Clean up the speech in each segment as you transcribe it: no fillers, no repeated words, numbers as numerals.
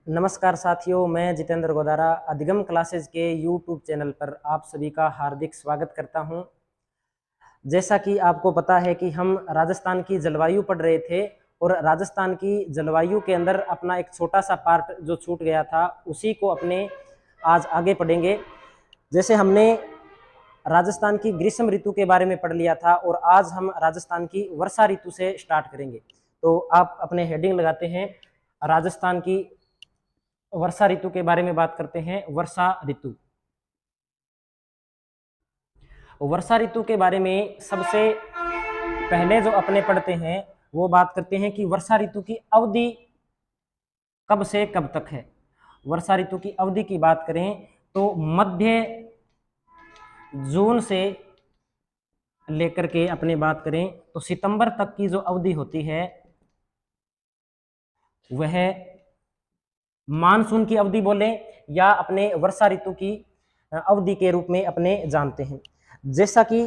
नमस्कार साथियों, मैं जितेंद्र गोदारा अधिगम क्लासेज के यूट्यूब चैनल पर आप सभी का हार्दिक स्वागत करता हूं। जैसा कि आपको पता है कि हम राजस्थान की जलवायु पढ़ रहे थे और राजस्थान की जलवायु के अंदर अपना एक छोटा सा पार्ट जो छूट गया था उसी को अपने आज आगे पढ़ेंगे। जैसे हमने राजस्थान की ग्रीष्म ऋतु के बारे में पढ़ लिया था और आज हम राजस्थान की वर्षा ऋतु से स्टार्ट करेंगे। तो आप अपने हेडिंग लगाते हैं, राजस्थान की वर्षा ऋतु के बारे में बात करते हैं। वर्षा ऋतु, वर्षा ऋतु के बारे में सबसे पहले जो अपने पढ़ते हैं वो बात करते हैं कि वर्षा ऋतु की अवधि कब से कब तक है। वर्षा ऋतु की अवधि की बात करें तो मध्य जून से लेकर के अपने बात करें तो सितंबर तक की जो अवधि होती है वह मानसून की अवधि बोले या अपने वर्षा ऋतु की अवधि के रूप में अपने जानते हैं। जैसा कि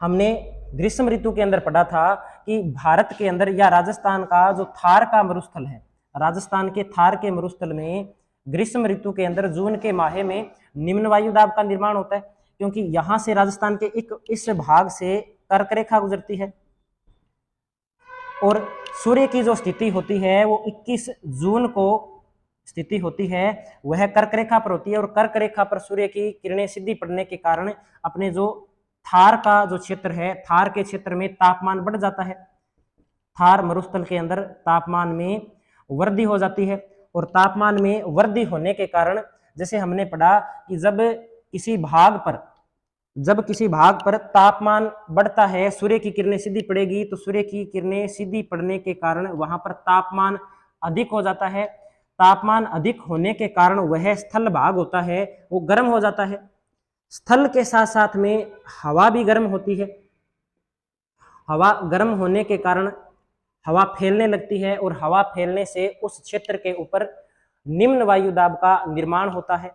हमने ग्रीष्म ऋतु के अंदर पढ़ा था कि भारत के अंदर या राजस्थान का जो थार का मरुस्थल है, राजस्थान के थार के मरुस्थल में ग्रीष्म ऋतु के अंदर जून के माह में निम्न वायुदाब का निर्माण होता है, क्योंकि यहां से राजस्थान के एक इस भाग से कर्क रेखा गुजरती है और सूर्य की जो स्थिति होती है वो 21 जून को स्थिति होती है, वह कर्क रेखा पर होती है और कर्क रेखा पर सूर्य की किरणें सीधी पड़ने के कारण अपने जो थार का जो क्षेत्र है, थार के क्षेत्र में तापमान बढ़ जाता है। थार मरुस्थल के अंदर तापमान में वृद्धि हो जाती है और तापमान में वृद्धि होने के कारण जैसे हमने पढ़ा कि जब किसी भाग पर तापमान बढ़ता है, सूर्य की किरणें सीधी पड़ेगी तो सूर्य की किरणें सीधी पड़ने के कारण वहां पर तापमान अधिक हो जाता है। तापमान अधिक होने के कारण वह स्थल भाग होता है वो गर्म हो जाता है। स्थल के साथ साथ में हवा भी गर्म होती है। हवा गर्म होने के कारण हवा फैलने लगती है और हवा फैलने से उस क्षेत्र के ऊपर निम्न वायुदाब का निर्माण होता है।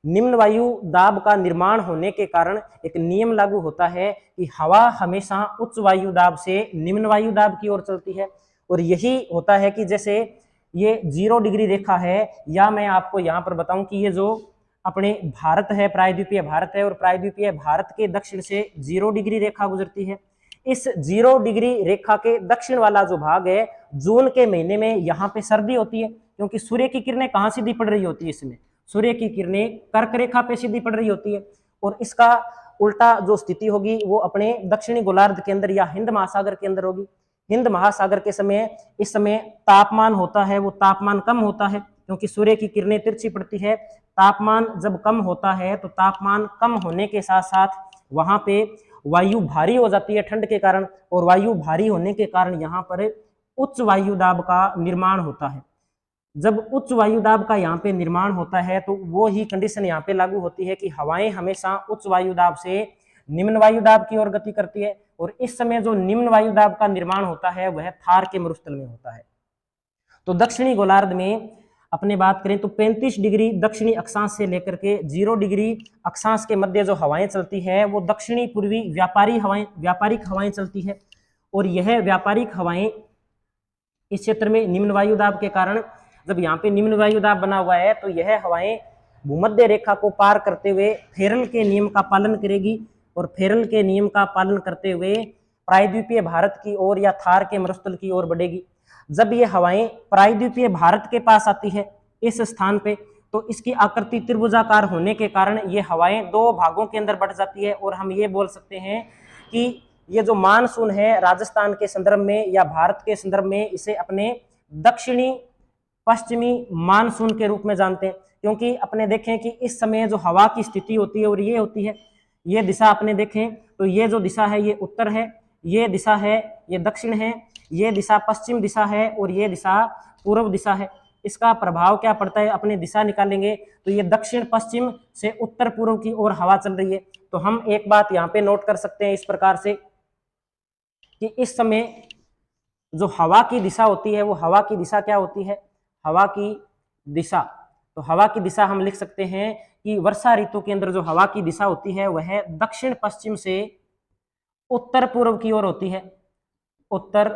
निम्न वायु दाब का निर्माण होने के कारण एक नियम लागू होता है कि हवा हमेशा उच्च वायु दाब से निम्न वायु दाब की ओर चलती है। और यही होता है कि जैसे ये 0 डिग्री रेखा है, या मैं आपको यहाँ पर बताऊं कि ये जो अपने भारत है, प्रायद्वीपीय भारत है और प्रायद्वीपीय भारत के दक्षिण से 0 डिग्री रेखा गुजरती है। इस 0 डिग्री रेखा के दक्षिण वाला जो भाग है, जून के महीने में यहाँ पे सर्दी होती है, क्योंकि सूर्य की किरणें कहाँ सीधी पड़ रही होती है, इसमें सूर्य की किरणें कर्क रेखा पे सीधी पड़ रही होती है। और इसका उल्टा जो स्थिति होगी वो अपने दक्षिणी गोलार्ध के अंदर या हिंद महासागर के अंदर होगी। हिंद महासागर के समय इस समय तापमान होता है वो तापमान कम होता है, क्योंकि सूर्य की किरणें तिरछी पड़ती है। तापमान जब कम होता है तो तापमान कम होने के साथ साथ वहां पे वायु भारी हो जाती है ठंड के कारण, और वायु भारी होने के कारण यहाँ पर उच्च वायुदाब का निर्माण होता है। जब उच्च वायुदाब का यहाँ पे निर्माण होता है तो वो ही कंडीशन यहाँ पे लागू होती है कि हवाएं हमेशा उच्च वायुदाब से निम्न वायुदाब की ओर गति करती है, और इस समय जो निम्न वायुदाब का निर्माण होता है वह थार के मरुस्थल में होता है। तो दक्षिणी गोलार्ध में अपने बात करें तो 35 डिग्री दक्षिणी अक्षांश से लेकर के 0 डिग्री अक्षांश के मध्य जो हवाएं चलती है वो दक्षिणी पूर्वी व्यापारिक हवाएं चलती है। और यह व्यापारिक हवाएं इस क्षेत्र में निम्न वायुदाब के कारण, जब यहाँ पे निम्न वायुदाब बना हुआ है तो यह हवाएं भूमध्य रेखा को पार करते हुए फेरल के नियम का पालन करेगी, और फेरल के नियम का पालन करते हुए प्रायद्वीपीय भारत की ओर या थार के मरुस्थल की ओर बढ़ेगी। जब ये हवाएं प्रायद्वीपीय भारत के पास आती है इस स्थान पे, तो इसकी आकृति त्रिभुजाकार होने के कारण ये हवाएं 2 भागों के अंदर बढ़ जाती है, और हम ये बोल सकते हैं कि ये जो मानसून है राजस्थान के संदर्भ में या भारत के संदर्भ में इसे अपने दक्षिणी पश्चिमी मानसून के रूप में जानते हैं, क्योंकि अपने देखें कि इस समय जो हवा की स्थिति होती है और ये होती है, ये दिशा अपने देखें तो ये जो दिशा है ये उत्तर है, ये दिशा है ये दक्षिण है, ये दिशा पश्चिम दिशा है और ये दिशा पूर्व दिशा है। इसका प्रभाव क्या पड़ता है, अपने दिशा निकालेंगे तो ये दक्षिण पश्चिम से उत्तर पूर्व की ओर हवा चल रही है। तो हम एक बात यहाँ पे नोट कर सकते हैं इस प्रकार से कि इस समय जो हवा की दिशा होती है वो हवा की दिशा क्या होती है, हवा की दिशा, तो हवा की दिशा हम लिख सकते हैं कि वर्षा ऋतु के अंदर जो हवा की दिशा होती है वह दक्षिण पश्चिम से उत्तर पूर्व की ओर होती है। उत्तर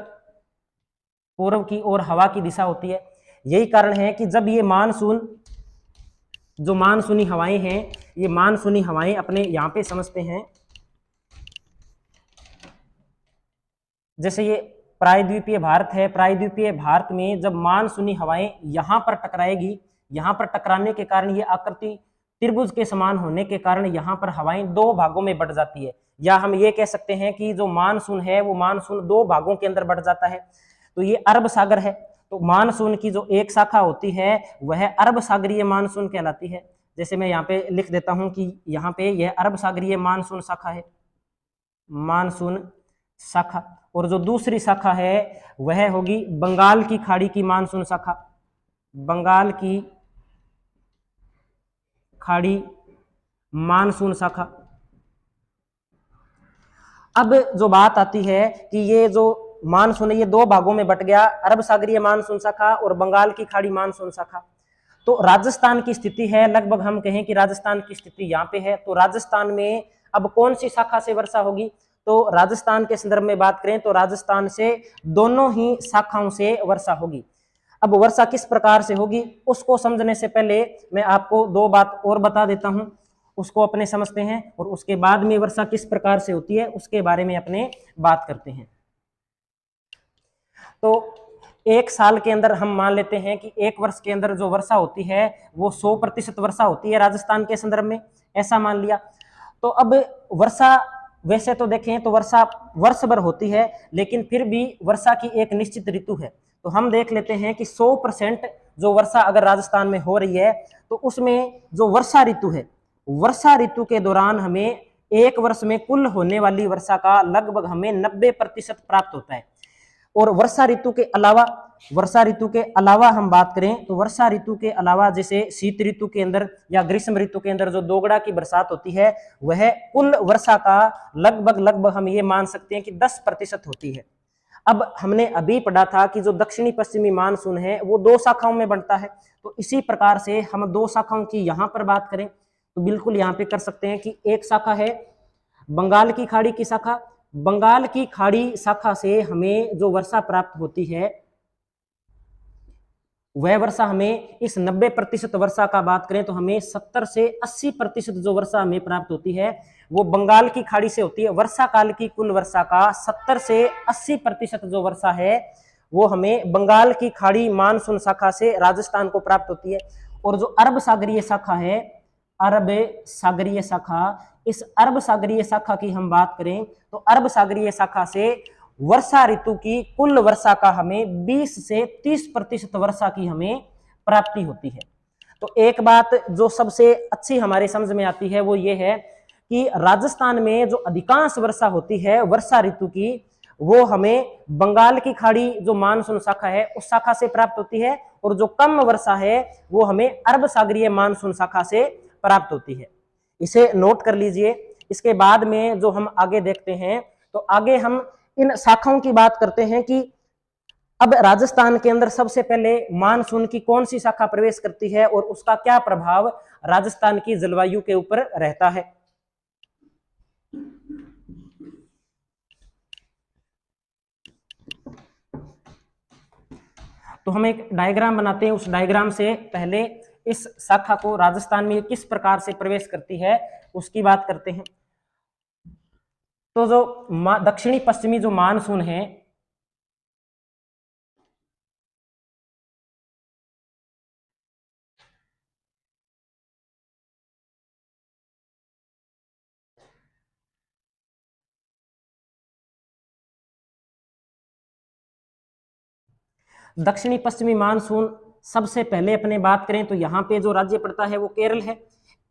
पूर्व की ओर हवा की दिशा होती है। यही कारण है कि जब ये मानसून, जो मानसूनी हवाएं हैं, ये मानसूनी हवाएं अपने यहाँ पे समझते हैं, जैसे ये प्रायद्वीपीय भारत है, प्रायद्वीपीय भारत में जब मानसूनी हवाएं यहाँ पर टकराएगी, यहाँ पर टकराने के कारण ये आकृति त्रिभुज के समान होने के कारण यहाँ पर हवाएं दो भागों में बढ़ जाती है, या हम ये कह सकते हैं कि जो मानसून है वो मानसून दो भागों के अंदर बढ़ जाता है। तो ये अरब सागर है, तो मानसून की जो एक शाखा होती है वह अरब सागरीय मानसून कहलाती है। जैसे मैं यहाँ पे लिख देता हूं कि यहाँ पे यह अरब सागरीय मानसून शाखा है, मानसून शाखा। और जो दूसरी शाखा है वह होगी बंगाल की खाड़ी की मानसून शाखा, बंगाल की खाड़ी मानसून शाखा। अब जो बात आती है कि ये जो मानसून है ये दो भागों में बट गया, अरब सागरीय मानसून शाखा और बंगाल की खाड़ी मानसून शाखा। तो राजस्थान की स्थिति है, लगभग हम कहें कि राजस्थान की स्थिति यहाँ पे है। तो राजस्थान में अब कौन सी शाखा से वर्षा होगी, तो राजस्थान के संदर्भ में बात करें तो राजस्थान से दोनों ही शाखाओं से वर्षा होगी। अब वर्षा किस प्रकार से होगी उसको समझने से पहले मैं आपको दो बात और बता देता हूं, उसको अपने समझते हैं, और उसके बाद में वर्षा किस प्रकार से होती है उसके बारे में अपने बात करते हैं। तो एक साल के अंदर हम मान लेते हैं कि एक वर्ष के अंदर जो वर्षा होती है वो 100% वर्षा होती है राजस्थान के संदर्भ में, ऐसा मान लिया। तो अब वर्षा वैसे तो देखें तो वर्षा वर्ष भर होती है, लेकिन फिर भी वर्षा की एक निश्चित ऋतु है। तो हम देख लेते हैं कि 100% जो वर्षा अगर राजस्थान में हो रही है तो उसमें जो वर्षा ऋतु है, वर्षा ऋतु के दौरान हमें एक वर्ष में कुल होने वाली वर्षा का लगभग हमें 90% प्राप्त होता है। और वर्षा ऋतु के अलावा, वर्षा ऋतु के अलावा हम बात करें तो वर्षा ऋतु के अलावा जैसे शीत ऋतु के अंदर या ग्रीष्म ऋतु के अंदर जो दोगड़ा की बरसात होती है वह कुल वर्षा का लगभग हम ये मान सकते हैं कि 10% होती है। अब हमने अभी पढ़ा था कि जो दक्षिणी पश्चिमी मानसून है वो दो शाखाओं में बनता है, तो इसी प्रकार से हम दो शाखाओं की यहाँ पर बात करें तो बिल्कुल यहाँ पे कर सकते हैं कि एक शाखा है बंगाल की खाड़ी की शाखा। बंगाल की खाड़ी शाखा से हमें जो वर्षा प्राप्त होती है वह वर्षा हमें इस 90% वर्षा का बात करें तो हमें 70 से 80% जो वर्षा हमें प्राप्त होती है वो बंगाल की खाड़ी से होती है। वर्षा काल की कुल वर्षा का 70 से 80% जो वर्षा है वो हमें बंगाल की खाड़ी मानसून शाखा से राजस्थान को प्राप्त होती है। और जो अरब सागरीय शाखा है, अरब सागरीय शाखा, इस अरब सागरीय शाखा की हम बात करें तो अरब सागरीय शाखा से वर्षा ऋतु की कुल वर्षा का हमें 20 से 30% वर्षा की हमें प्राप्ति होती है। तो एक बात जो सबसे अच्छी हमारे समझ में आती है वो ये है कि राजस्थान में जो अधिकांश वर्षा होती है वर्षा ऋतु की वो हमें बंगाल की खाड़ी जो मानसून शाखा है उस शाखा से प्राप्त होती है, और जो कम वर्षा है वो हमें अरब सागरीय मानसून शाखा से प्राप्त होती है। इसे नोट कर लीजिए। इसके बाद में जो हम आगे देखते हैं तो आगे हम इन शाखाओं की बात करते हैं कि अब राजस्थान के अंदर सबसे पहले मानसून की कौन सी शाखा प्रवेश करती है और उसका क्या प्रभाव राजस्थान की जलवायु के ऊपर रहता है। तो हम एक डायग्राम बनाते हैं, उस डायग्राम से पहले इस शाखा को राजस्थान में किस प्रकार से प्रवेश करती है उसकी बात करते हैं। तो जो दक्षिणी पश्चिमी जो मानसून है दक्षिणी पश्चिमी मानसून सबसे पहले अपने बात करें तो यहाँ पे जो राज्य पड़ता है वो केरल है।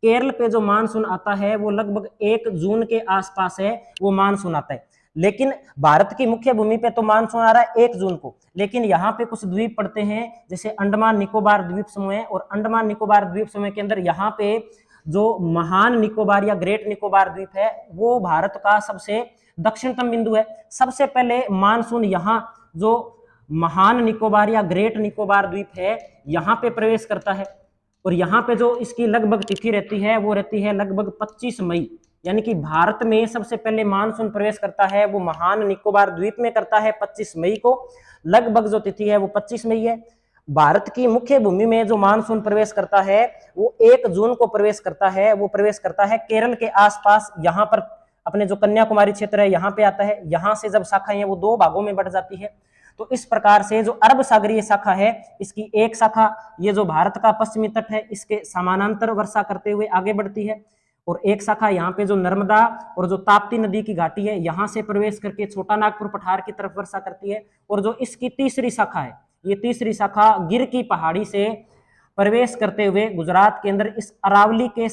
केरल पे जो मानसून आता है वो लगभग 1 जून के आसपास है वो मानसून आता है। लेकिन भारत की मुख्य भूमि पे तो मानसून आ रहा है 1 जून को, लेकिन यहाँ पे कुछ द्वीप पड़ते हैं जैसे अंडमान निकोबार द्वीप समूह है, और अंडमान निकोबार द्वीप समूह के अंदर यहाँ पे जो महान निकोबार या ग्रेट निकोबार द्वीप है वो भारत का सबसे दक्षिणतम बिंदु है। सबसे पहले मानसून यहाँ जो महान निकोबार या ग्रेट निकोबार द्वीप है यहाँ पे प्रवेश करता है, और यहाँ पे जो इसकी लगभग तिथि रहती है वो रहती है लगभग 25 मई, यानी कि भारत में सबसे पहले मानसून प्रवेश करता है वो महान निकोबार द्वीप में करता है 25 मई को। लगभग जो तिथि है वो 25 मई है। भारत की मुख्य भूमि में जो मानसून प्रवेश करता है वो 1 जून को प्रवेश करता है। वो प्रवेश करता है केरल के आसपास, यहाँ पर अपने जो कन्याकुमारी क्षेत्र है यहाँ पे आता है। यहाँ से जब शाखाएं हैं वो 2 भागों में बढ़ जाती है। तो इस प्रकार से जो अरब सागरीय शाखा है, इसकी एक शाखा ये जो भारत का पश्चिमी तट है इसके समानांतर वर्षा करते हुए आगे बढ़ती है, और एक शाखा यहाँ पे जो नर्मदा और जो ताप्ती नदी की घाटी है यहाँ से प्रवेश करके छोटा नागपुर पठार की तरफ वर्षा करती है। और जो इसकी तीसरी शाखा है, ये तीसरी शाखा गिर की पहाड़ी से प्रवेश करते हुए गुजरात के अंदर इस अरावली के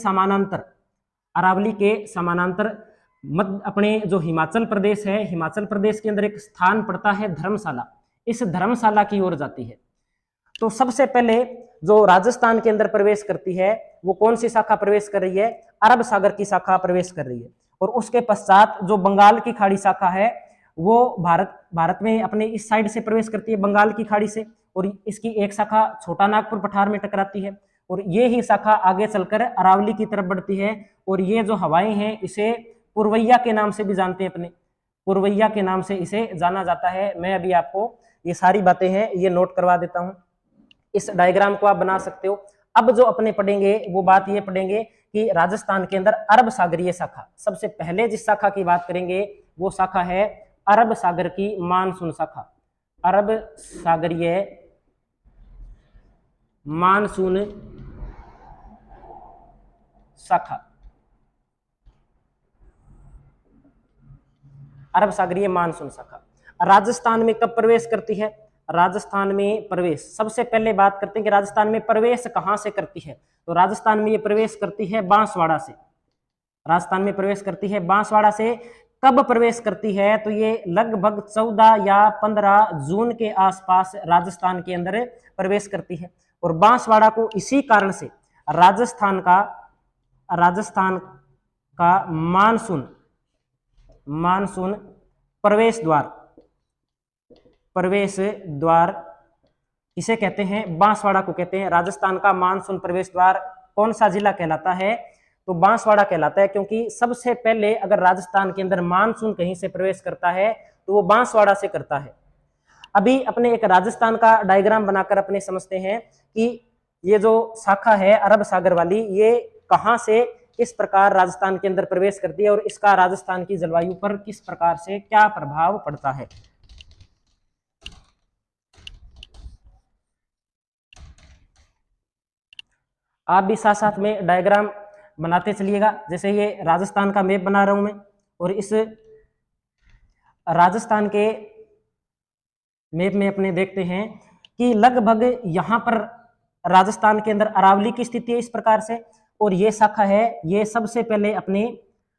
समानांतर मध्य अपने जो हिमाचल प्रदेश है, हिमाचल प्रदेश के अंदर एक स्थान पड़ता है धर्मशाला, इस धर्मशाला की ओर जाती है। तो सबसे पहले जो राजस्थान के अंदर प्रवेश करती है वो कौन सी शाखा प्रवेश कर रही है? अरब सागर की शाखा प्रवेश कर रही है। और उसके पश्चात जो बंगाल की खाड़ी शाखा है वो भारत में अपने इस साइड से प्रवेश करती है, बंगाल की खाड़ी से, और इसकी एक शाखा छोटा नागपुर पठार में टकराती है, और ये ही शाखा आगे चलकर अरावली की तरफ बढ़ती है। और ये जो हवाएं हैं इसे पुरवैया के नाम से भी जानते हैं, अपने पुरवैया के नाम से इसे जाना जाता है। मैं अभी आपको ये सारी बातें हैं ये नोट करवा देता हूं, इस डायग्राम को आप बना सकते हो। अब जो अपने पढ़ेंगे वो बात ये पढ़ेंगे कि राजस्थान के अंदर अरब सागरीय शाखा, सबसे पहले जिस शाखा की बात करेंगे वो शाखा है अरब सागर की मानसून शाखा, अरब सागरीय मानसून शाखा, अरब सागरीय मानसून शाखा राजस्थान में कब प्रवेश करती है? राजस्थान में प्रवेश, सबसे पहले बात करते हैं कि राजस्थान में प्रवेश कहां से करती है। तो राजस्थान में ये प्रवेश करती है बांसवाड़ा से, राजस्थान में प्रवेश करती है बांसवाड़ा से। कब प्रवेश करती है? तो ये लगभग 14 या 15 जून के आसपास राजस्थान के अंदर प्रवेश करती है। और बांसवाड़ा को इसी कारण से राजस्थान का मानसून प्रवेश द्वार इसे कहते हैं, बांसवाड़ा को कहते हैं राजस्थान का मानसून प्रवेश द्वार। कौन सा जिला कहलाता है? तो बांसवाड़ा कहलाता है, क्योंकि सबसे पहले अगर राजस्थान के अंदर मानसून कहीं से प्रवेश करता है तो वो बांसवाड़ा से करता है। अभी अपने एक राजस्थान का डायग्राम बनाकर अपने समझते हैं कि ये जो शाखा है अरब सागर वाली, ये कहां से किस प्रकार राजस्थान के अंदर प्रवेश करती है और इसका राजस्थान की जलवायु पर किस प्रकार से क्या प्रभाव पड़ता है। आप भी साथ साथ में डायग्राम बनाते चलिएगा। जैसे ये राजस्थान का मैप बना रहा हूं मैं, और इस राजस्थान के मैप में अपने देखते हैं कि लगभग यहां पर राजस्थान के अंदर अरावली की स्थिति है इस प्रकार से, और ये शाखा है ये सबसे पहले अपने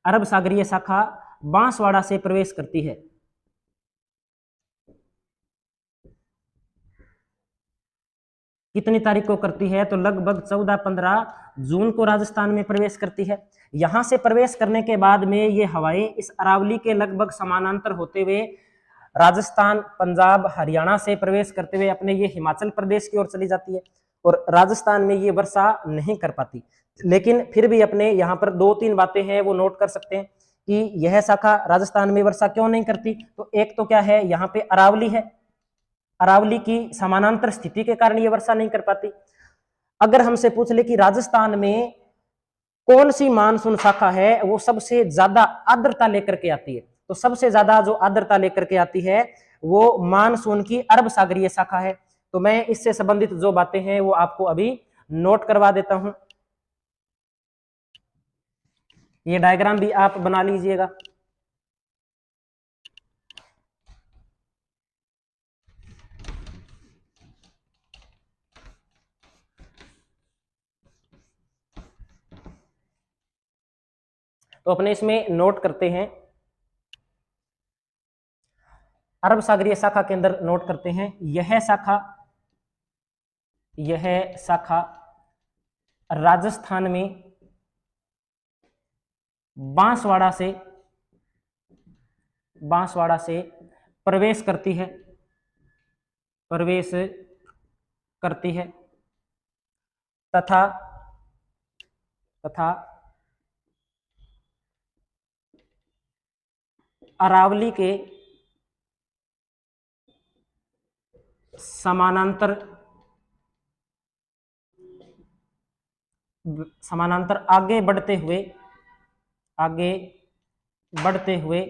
अरब सागरीय शाखा बांसवाड़ा से प्रवेश करती है। कितनी तारीख को करती है? तो लगभग 14-15 जून को राजस्थान में प्रवेश करती है। यहां से प्रवेश करने के बाद में ये हवाएं इस अरावली के लगभग समानांतर होते हुए राजस्थान, पंजाब, हरियाणा से प्रवेश करते हुए अपने ये हिमाचल प्रदेश की ओर चली जाती है, और राजस्थान में ये वर्षा नहीं कर पाती। लेकिन फिर भी अपने यहाँ पर 2-3 बातें हैं वो नोट कर सकते हैं कि यह शाखा राजस्थान में वर्षा क्यों नहीं करती। तो एक तो क्या है, यहाँ पे अरावली है, अरावली की समानांतर स्थिति के कारण ये वर्षा नहीं कर पाती। अगर हमसे पूछ ले कि राजस्थान में कौन सी मानसून शाखा है वो सबसे ज्यादा आर्द्रता लेकर के आती है, तो सबसे ज्यादा जो आर्द्रता लेकर के आती है वो मानसून की अरब सागरीय शाखा है। तो मैं इससे संबंधित जो बातें हैं वो आपको अभी नोट करवा देता हूं। ये डायग्राम भी आप बना लीजिएगा। तो अपने इसमें नोट करते हैं, अरब सागरीय शाखा के अंदर नोट करते हैं यह शाखा राजस्थान में बांसवाड़ा से प्रवेश करती है तथा अरावली के समानांतर समानांतर आगे बढ़ते हुए, आगे बढ़ते हुए,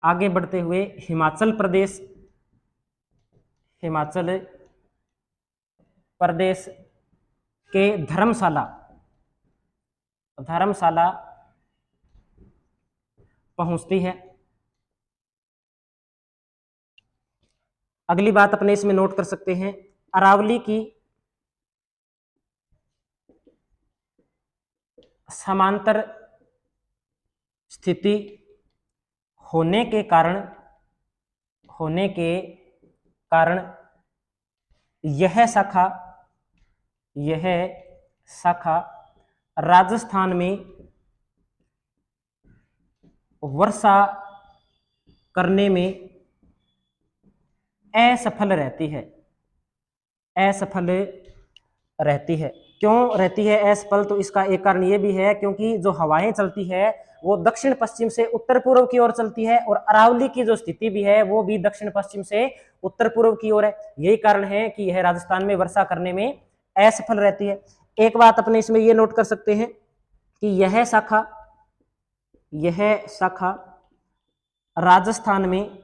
आगे बढ़ते हुए हिमाचल प्रदेश, हिमाचल प्रदेश के धर्मशाला, धर्मशाला पहुंचती है। अगली बात अपने इसमें नोट कर सकते हैं, अरावली की समांतर स्थिति होने के कारण, होने के कारण यह शाखा, यह शाखा राजस्थान में वर्षा करने में असफल रहती है, असफल रहती है। क्यों रहती है असफल? तो इसका एक कारण ये भी है क्योंकि जो हवाएं चलती है वो दक्षिण पश्चिम से उत्तर पूर्व की ओर चलती है, और अरावली की जो स्थिति भी है वो भी दक्षिण पश्चिम से उत्तर पूर्व की ओर है। यही कारण है कि यह राजस्थान में वर्षा करने में असफल रहती है। एक बात अपने इसमें ये नोट कर सकते हैं कि यह शाखा, यह शाखा राजस्थान में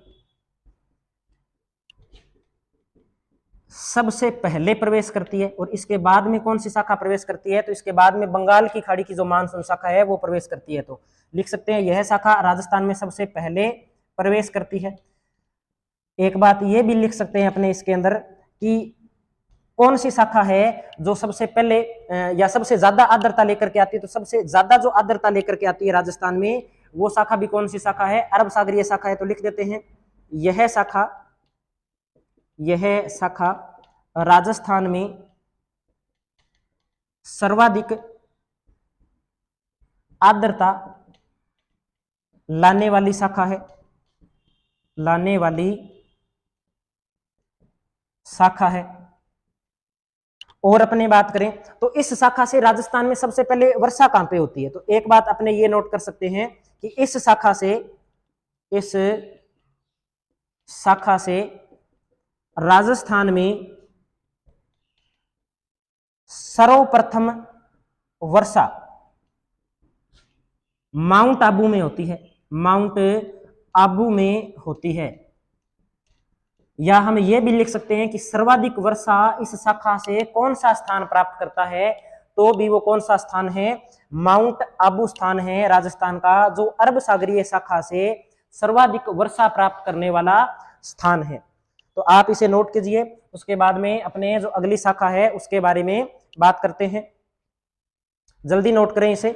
सबसे पहले प्रवेश करती है, और इसके बाद में कौन सी शाखा प्रवेश करती है? तो इसके बाद में बंगाल की खाड़ी की जो मानसून शाखा है वो प्रवेश करती है। तो लिख सकते हैं यह शाखा राजस्थान में सबसे पहले प्रवेश करती है। एक बात ये भी लिख सकते हैं अपने इसके अंदर कि कौन सी शाखा है जो सबसे पहले या सबसे ज्यादा आर्द्रता लेकर के आती है। तो सबसे ज्यादा जो आर्द्रता लेकर के आती है राजस्थान में, वो शाखा भी कौन सी शाखा है? अरब सागरीय शाखा है। तो लिख देते हैं यह शाखा, यह शाखा राजस्थान में सर्वाधिक आर्द्रता लाने वाली शाखा है, लाने वाली शाखा है। और अपने बात करें तो इस शाखा से राजस्थान में सबसे पहले वर्षा कहां पे होती है? तो एक बात अपने ये नोट कर सकते हैं कि इस शाखा से, इस शाखा से राजस्थान में सर्वप्रथम वर्षा माउंट आबू में होती है, माउंट आबू में होती है। या हम ये भी लिख सकते हैं कि सर्वाधिक वर्षा इस शाखा से कौन सा स्थान प्राप्त करता है? तो भी वो कौन सा स्थान है? माउंट आबू स्थान है राजस्थान का, जो अरब सागरीय शाखा से सर्वाधिक वर्षा प्राप्त करने वाला स्थान है। तो आप इसे नोट कीजिए। उसके बाद में अपने जो अगली शाखा है उसके बारे में बात करते हैं। जल्दी नोट करें इसे।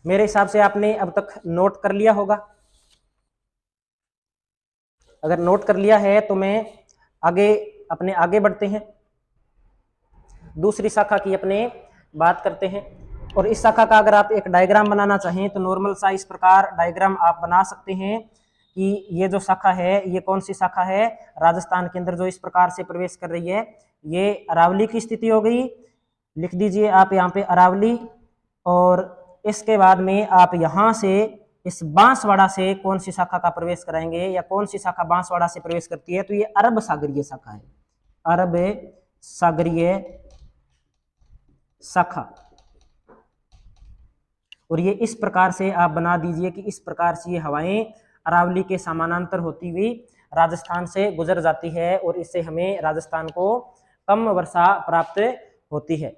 मेरे हिसाब से आपने अब तक नोट कर लिया होगा। अगर नोट कर लिया है तो मैं आगे बढ़ते हैं। दूसरी शाखा की अपने बात करते हैं। और इस शाखा का अगर आप एक डायग्राम बनाना चाहें तो नॉर्मल सा इस प्रकार डायग्राम आप बना सकते हैं कि ये जो शाखा है ये कौन सी शाखा है राजस्थान के अंदर जो इस प्रकार से प्रवेश कर रही है। ये अरावली की स्थिति हो गई, लिख दीजिए आप यहाँ पे अरावली। और इसके बाद में आप यहाँ से इस बांसवाड़ा से कौन सी शाखा का प्रवेश कराएंगे या कौन सी शाखा बांसवाड़ा से प्रवेश करती है? तो ये अरब सागरीय शाखा है, अरब सागरीय शाखा। और ये इस प्रकार से आप बना दीजिए कि इस प्रकार से ये हवाएं अरावली के समानांतर होती हुई राजस्थान से गुजर जाती है, और इससे हमें राजस्थान को कम वर्षा प्राप्त होती है।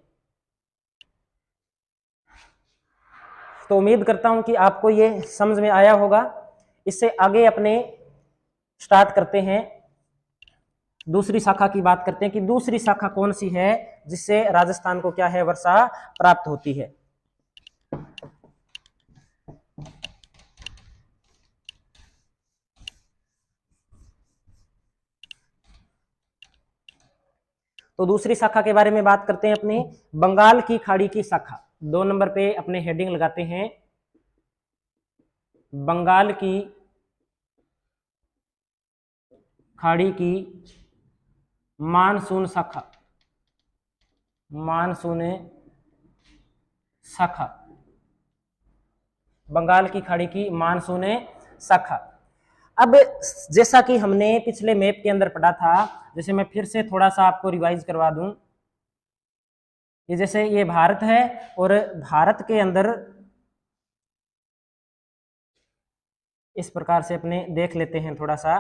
तो उम्मीद करता हूं कि आपको ये समझ में आया होगा। इससे आगे अपने स्टार्ट करते हैं, दूसरी शाखा की बात करते हैं कि दूसरी शाखा कौन सी है जिससे राजस्थान को क्या है वर्षा प्राप्त होती है। तो दूसरी शाखा के बारे में बात करते हैं अपने बंगाल की खाड़ी की शाखा। 2 नंबर पे अपने हेडिंग लगाते हैं बंगाल की खाड़ी की मानसून शाखा, मानसून शाखा, बंगाल की खाड़ी की मानसून शाखा। अब जैसा कि हमने पिछले मैप के अंदर पढ़ा था, जैसे मैं फिर से थोड़ा सा आपको रिवाइज करवा दूं, ये जैसे ये भारत है और भारत के अंदर इस प्रकार से अपने देख लेते हैं थोड़ा सा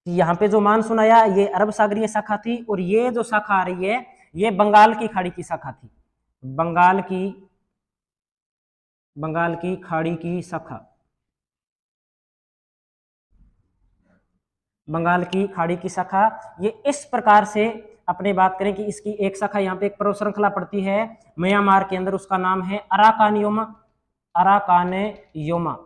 कि यहाँ पे जो मानसून आया ये अरब सागरीय शाखा थी और ये जो शाखा आ रही है ये बंगाल की खाड़ी की शाखा थी, बंगाल की खाड़ी की शाखा, बंगाल की खाड़ी की शाखा। ये इस प्रकार से अपने बात करें कि इसकी एक शाखा यहाँ पे एक पर्वत श्रृंखला पड़ती है म्यांमार के अंदर, उसका नाम है अराकानियोमा, अराकानयोमा।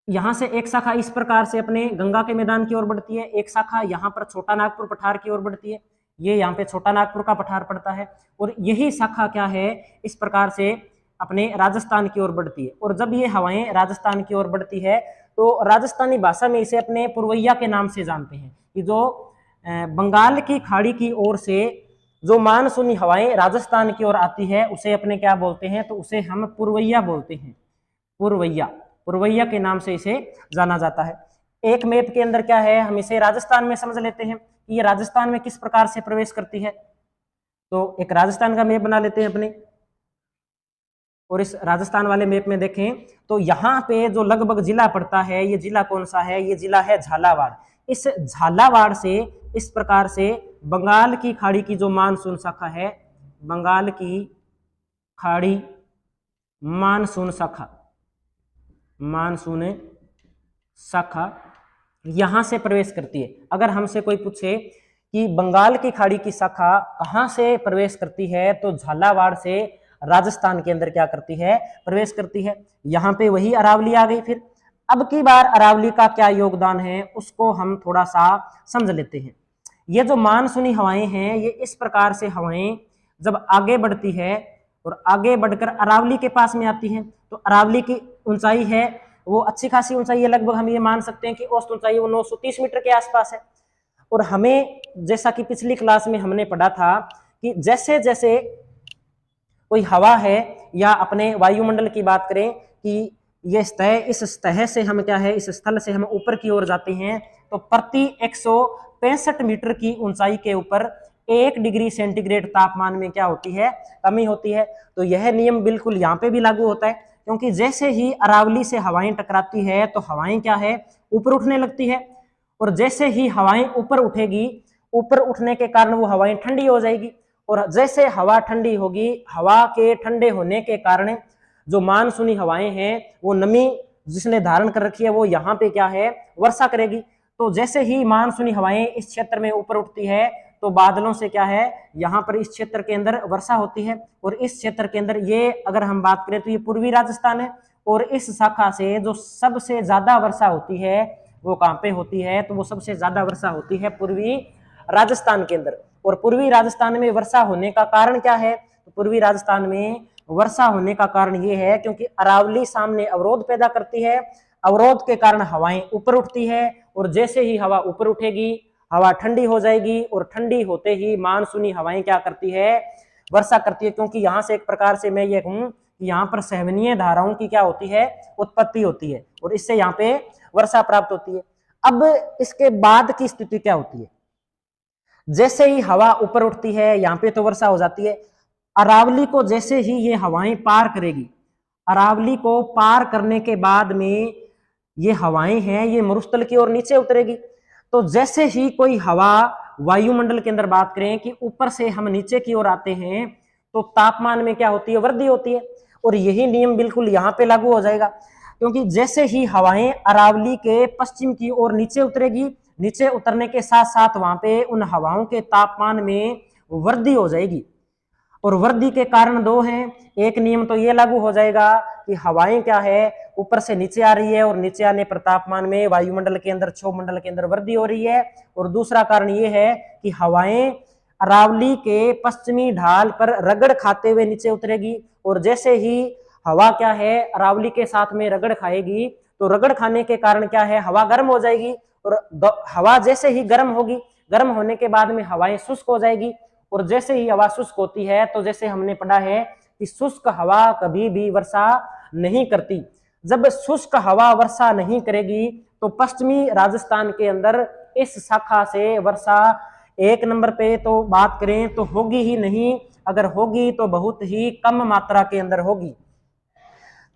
यहां से एक शाखा इस प्रकार से अपने गंगा के मैदान की ओर बढ़ती है, एक शाखा यहाँ पर छोटा नागपुर पठार की ओर बढ़ती है, ये यहाँ पे छोटा नागपुर का पठार पड़ता है, और यही शाखा क्या है इस प्रकार से अपने राजस्थान की ओर बढ़ती है। और जब ये हवाएं राजस्थान की ओर बढ़ती है तो राजस्थानी भाषा में इसे अपने पुरवैया के नाम से जानते हैं, कि जो बंगाल की खाड़ी की ओर से जो मानसूनी हवाएं राजस्थान की ओर आती है उसे अपने क्या बोलते हैं, तो उसे हम पुरवैया बोलते हैं, पुरवैया के नाम से इसे जाना जाता है। एक मैप के अंदर क्या है, हम इसे राजस्थान में समझ लेते हैं कि ये राजस्थान में किस प्रकार से प्रवेश करती है। तो एक राजस्थान का मैप बना लेते हैं अपने, और इस राजस्थान वाले मैप में देखें तो यहाँ पे जो लगभग जिला पड़ता है, ये जिला कौन सा है, ये जिला है झालावाड़। इस झालावाड़ से इस प्रकार से बंगाल की खाड़ी की जो मानसून शाखा है, बंगाल की खाड़ी मानसून शाखा, मानसून शाखा यहां से प्रवेश करती है। अगर हमसे कोई पूछे कि बंगाल की खाड़ी की शाखा कहां से प्रवेश करती है, तो झालावाड़ से राजस्थान के अंदर क्या करती है, प्रवेश करती है। यहां पे वही अरावली आ गई। फिर अब की बार अरावली का क्या योगदान है उसको हम थोड़ा सा समझ लेते हैं। ये जो मानसूनी हवाएं हैं, ये इस प्रकार से हवाएं जब आगे बढ़ती है और आगे बढ़कर अरावली के पास में आती हैं, तो अरावली की ऊंचाई है वो अच्छी खासी ऊंचाई है, लगभग हम ये मान सकते हैं कि औसत ऊंचाई वो 930 मीटर के आसपास है। और हमें जैसा कि पिछली क्लास में हमने पढ़ा था कि जैसे जैसे कोई हवा है या अपने वायुमंडल की बात करें कि ये सतह, इस सतह से हम क्या है, इस स्थल से हम ऊपर की ओर जाते हैं, तो प्रति 165 मीटर की ऊंचाई के ऊपर 1 डिग्री सेंटीग्रेड तापमान में क्या होती है, कमी होती है। तो यह नियम बिल्कुल यहाँ पे भी लागू होता है, क्योंकि जैसे ही अरावली से हवाएं टकराती है तो हवाएं क्या है, ऊपर उठने लगती है, और जैसे ही हवाएं ऊपर उठेगी, ऊपर उठने के कारण वो हवाएं ठंडी हो जाएगी, और जैसे हवा ठंडी होगी, हवा के ठंडे होने के कारण जो मानसूनी हवाएं हैं वो नमी जिसने धारण कर रखी है वो यहाँ पे क्या है, वर्षा करेगी। तो जैसे ही मानसूनी हवाएं इस क्षेत्र में ऊपर उठती है तो बादलों से क्या है, यहाँ पर इस क्षेत्र के अंदर वर्षा होती है। और इस क्षेत्र के अंदर ये अगर हम बात करें तो ये पूर्वी राजस्थान है, और इस शाखा से जो सबसे ज्यादा वर्षा होती है वो कहाँ पे होती है, तो वो सबसे ज्यादा वर्षा होती है पूर्वी राजस्थान के अंदर। और पूर्वी राजस्थान में वर्षा होने का कारण क्या है, तो पूर्वी राजस्थान में वर्षा होने का कारण ये है क्योंकि अरावली सामने अवरोध पैदा करती है, अवरोध के कारण हवाएं ऊपर उठती है, और जैसे ही हवा ऊपर उठेगी हवा ठंडी हो जाएगी, और ठंडी होते ही मानसूनी हवाएं क्या करती है, वर्षा करती है। क्योंकि यहाँ से एक प्रकार से मैं ये कहूँ कि यहाँ पर सहवनीय धाराओं की क्या होती है, उत्पत्ति होती है, और इससे यहाँ पे वर्षा प्राप्त होती है। अब इसके बाद की स्थिति क्या होती है, जैसे ही हवा ऊपर उठती है यहाँ पे तो वर्षा हो जाती है, अरावली को जैसे ही ये हवाएं पार करेगी, अरावली को पार करने के बाद में ये हवाएं हैं ये मरुस्थल की ओर नीचे उतरेगी। तो जैसे ही कोई हवा वायुमंडल के अंदर बात करें कि ऊपर से हम नीचे की ओर आते हैं तो तापमान में क्या होती है, वृद्धि होती है। और यही नियम बिल्कुल यहाँ पे लागू हो जाएगा, क्योंकि जैसे ही हवाएं अरावली के पश्चिम की ओर नीचे उतरेगी, नीचे उतरने के साथ साथ वहां पे उन हवाओं के तापमान में वृद्धि हो जाएगी। और वृद्धि के कारण दो हैं, एक नियम तो ये लागू हो जाएगा कि हवाएं क्या है, ऊपर से नीचे आ रही है, और नीचे आने पर तापमान में वायुमंडल के अंदर, क्षोभमंडल के अंदर वृद्धि हो रही है। और दूसरा कारण ये है कि हवाएं अरावली के पश्चिमी ढाल पर रगड़ खाते हुए नीचे उतरेगी, और जैसे ही हवा क्या है अरावली के साथ में रगड़ खाएगी तो रगड़ खाने के कारण क्या है, हवा गर्म हो जाएगी, और हवा जैसे ही गर्म होगी, गर्म होने के बाद में हवाएं शुष्क हो जाएगी। और जैसे ही हवा शुष्क होती है तो जैसे हमने पढ़ा है कि शुष्क हवा कभी भी वर्षा नहीं करती, जब शुष्क हवा वर्षा नहीं करेगी तो पश्चिमी राजस्थान के अंदर इस शाखा से वर्षा एक नंबर पे तो बात करें तो होगी ही नहीं, अगर होगी तो बहुत ही कम मात्रा के अंदर होगी।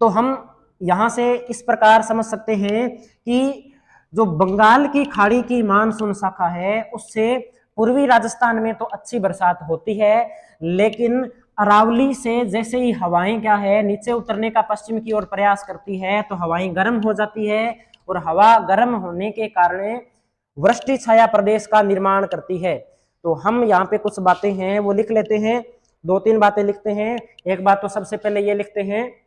तो हम यहां से इस प्रकार समझ सकते हैं कि जो बंगाल की खाड़ी की मानसून शाखा है उससे पूर्वी राजस्थान में तो अच्छी बरसात होती है, लेकिन अरावली से जैसे ही हवाएं क्या है नीचे उतरने का पश्चिम की ओर प्रयास करती है तो हवाएं गर्म हो जाती है, और हवा गर्म होने के कारण वृष्टि छाया प्रदेश का निर्माण करती है। तो हम यहाँ पे कुछ बातें हैं वो लिख लेते हैं, 2-3 बातें लिखते हैं। एक बात तो सबसे पहले ये लिखते हैं,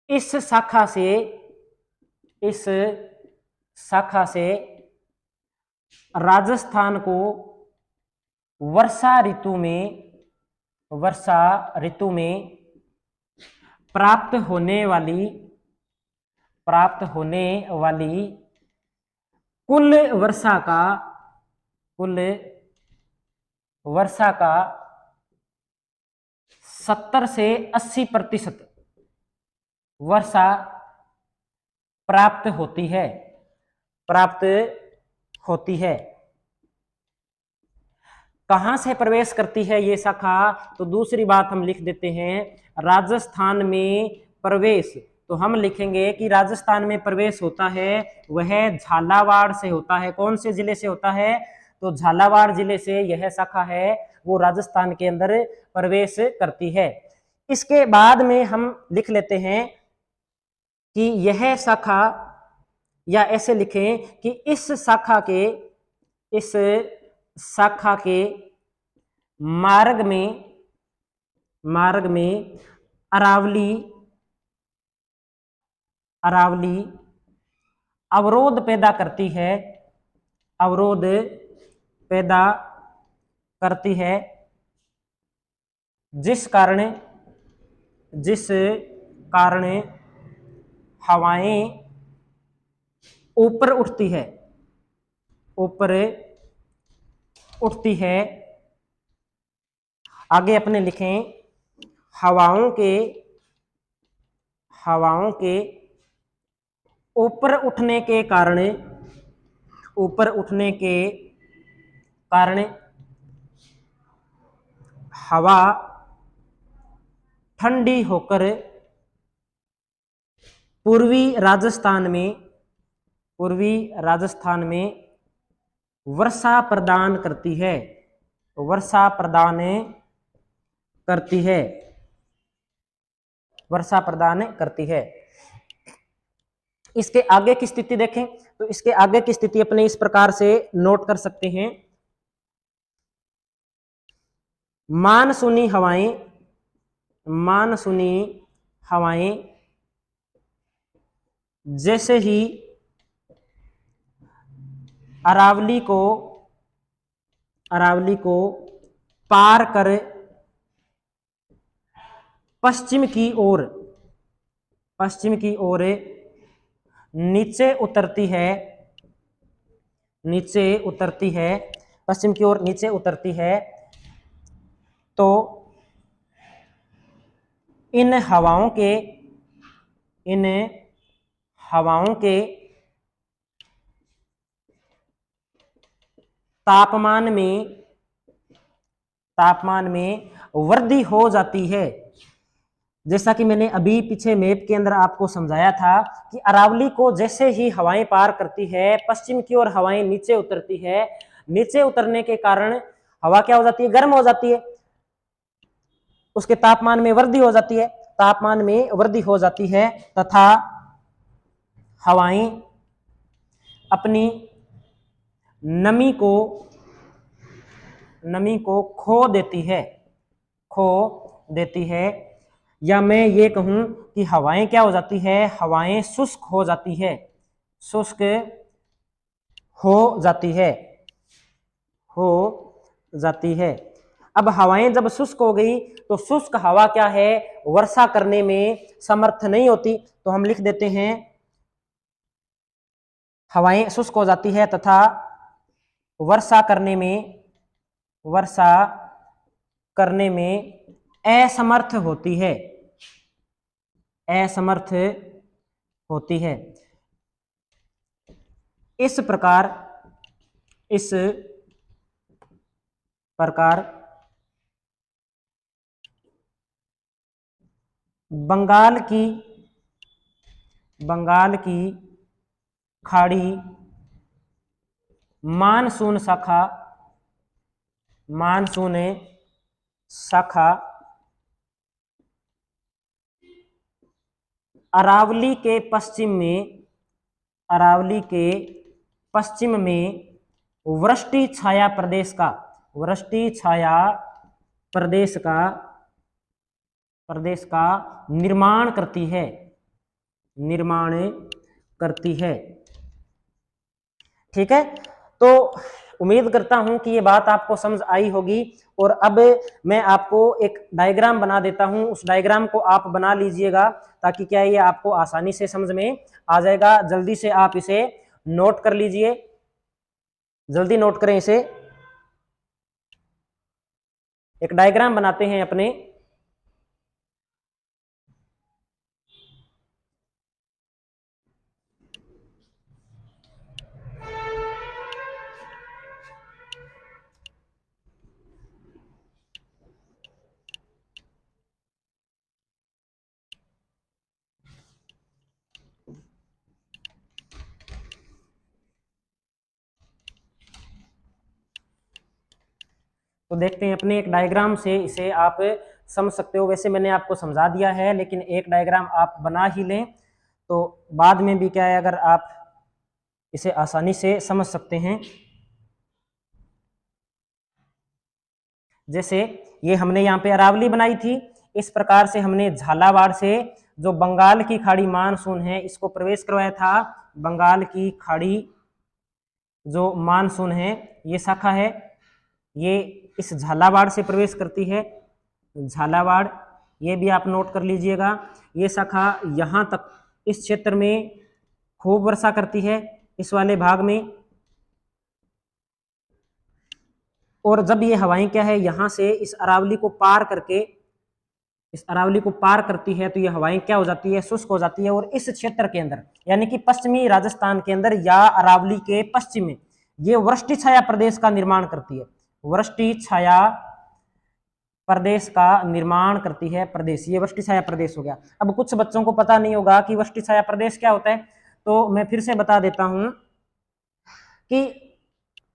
इस शाखा से राजस्थान को वर्षा ऋतु में प्राप्त होने वाली कुल वर्षा का 70 से 80% वर्षा प्राप्त होती है। कहां से प्रवेश करती है ये शाखा, तो दूसरी बात हम लिख देते हैं राजस्थान में प्रवेश। तो हम लिखेंगे कि राजस्थान में प्रवेश होता है वह झालावाड़ से होता है। कौन से जिले से होता है, तो झालावाड़ जिले से यह शाखा है वो राजस्थान के अंदर प्रवेश करती है। इसके बाद में हम लिख लेते हैं कि यह शाखा, या ऐसे लिखें कि इस शाखा के मार्ग में अरावली अवरोध पैदा करती है, जिस कारण हवाएं ऊपर उठती है। आगे अपने लिखें, हवाओं के ऊपर उठने के कारण हवा ठंडी होकर पूर्वी राजस्थान में वर्षा प्रदान करती है। इसके आगे की स्थिति देखें तो इसके आगे की स्थिति अपने इस प्रकार से नोट कर सकते हैं, मानसूनी हवाएं जैसे ही अरावली पार कर पश्चिम की ओर नीचे उतरती है, पश्चिम की ओर नीचे उतरती है, तो इन हवाओं के तापमान में वृद्धि हो जाती है। जैसा कि मैंने अभी पीछे मैप के अंदर आपको समझाया था कि अरावली को जैसे ही हवाएं पार करती है पश्चिम की ओर हवाएं नीचे उतरती है, नीचे उतरने के कारण हवा क्या हो जाती है, गर्म हो जाती है, उसके तापमान में वृद्धि हो जाती है, तथा हवाएं अपनी नमी को खो देती है, या मैं ये कहूं कि हवाएं क्या हो जाती है, हवाएं शुष्क हो जाती है। अब हवाएं जब शुष्क हो गई तो शुष्क हवा क्या है, वर्षा करने में समर्थ नहीं होती, तो हम लिख देते हैं हवाएं शुष्क हो जाती है तथा वर्षा करने में असमर्थ होती है। असमर्थ होती है। इस प्रकार बंगाल की खाड़ी मानसून शाखा अरावली के पश्चिम में वृष्टि छाया प्रदेश का निर्माण करती है। ठीक है, तो उम्मीद करता हूं कि ये बात आपको समझ आई होगी। और अब मैं आपको एक डायग्राम बना देता हूं, उस डायग्राम को आप बना लीजिएगा ताकि क्या ये आपको आसानी से समझ में आ जाएगा। जल्दी से आप इसे नोट कर लीजिए, जल्दी नोट करें इसे। एक डायग्राम बनाते हैं अपने। तो देखते हैं अपने एक डायग्राम से इसे आप समझ सकते हो। वैसे मैंने आपको समझा दिया है, लेकिन एक डायग्राम आप बना ही लें तो बाद में भी क्या है, अगर आप इसे आसानी से समझ सकते हैं। जैसे ये हमने यहाँ पे अरावली बनाई थी, इस प्रकार से हमने झालावाड़ से जो बंगाल की खाड़ी मानसून है इसको प्रवेश करवाया था। बंगाल की खाड़ी जो मानसून है ये शाखा है, ये इस झालावाड़ से प्रवेश करती है। झालावाड़, ये भी आप नोट कर लीजिएगा। ये शाखा यहाँ तक इस क्षेत्र में खूब वर्षा करती है, इस वाले भाग में। और जब ये हवाएं क्या है यहाँ से इस अरावली को पार करती है तो ये हवाएं क्या हो जाती है, शुष्क हो जाती है। और इस क्षेत्र के अंदर यानी कि पश्चिमी राजस्थान के अंदर या अरावली के पश्चिम में ये वृष्टि छाया प्रदेश का निर्माण करती है। वृष्टि छाया प्रदेश का निर्माण करती है प्रदेश, ये वृष्टि छाया प्रदेश हो गया। अब कुछ बच्चों को पता नहीं होगा कि वृष्टि छाया प्रदेश क्या होता है, तो मैं फिर से बता देता हूं कि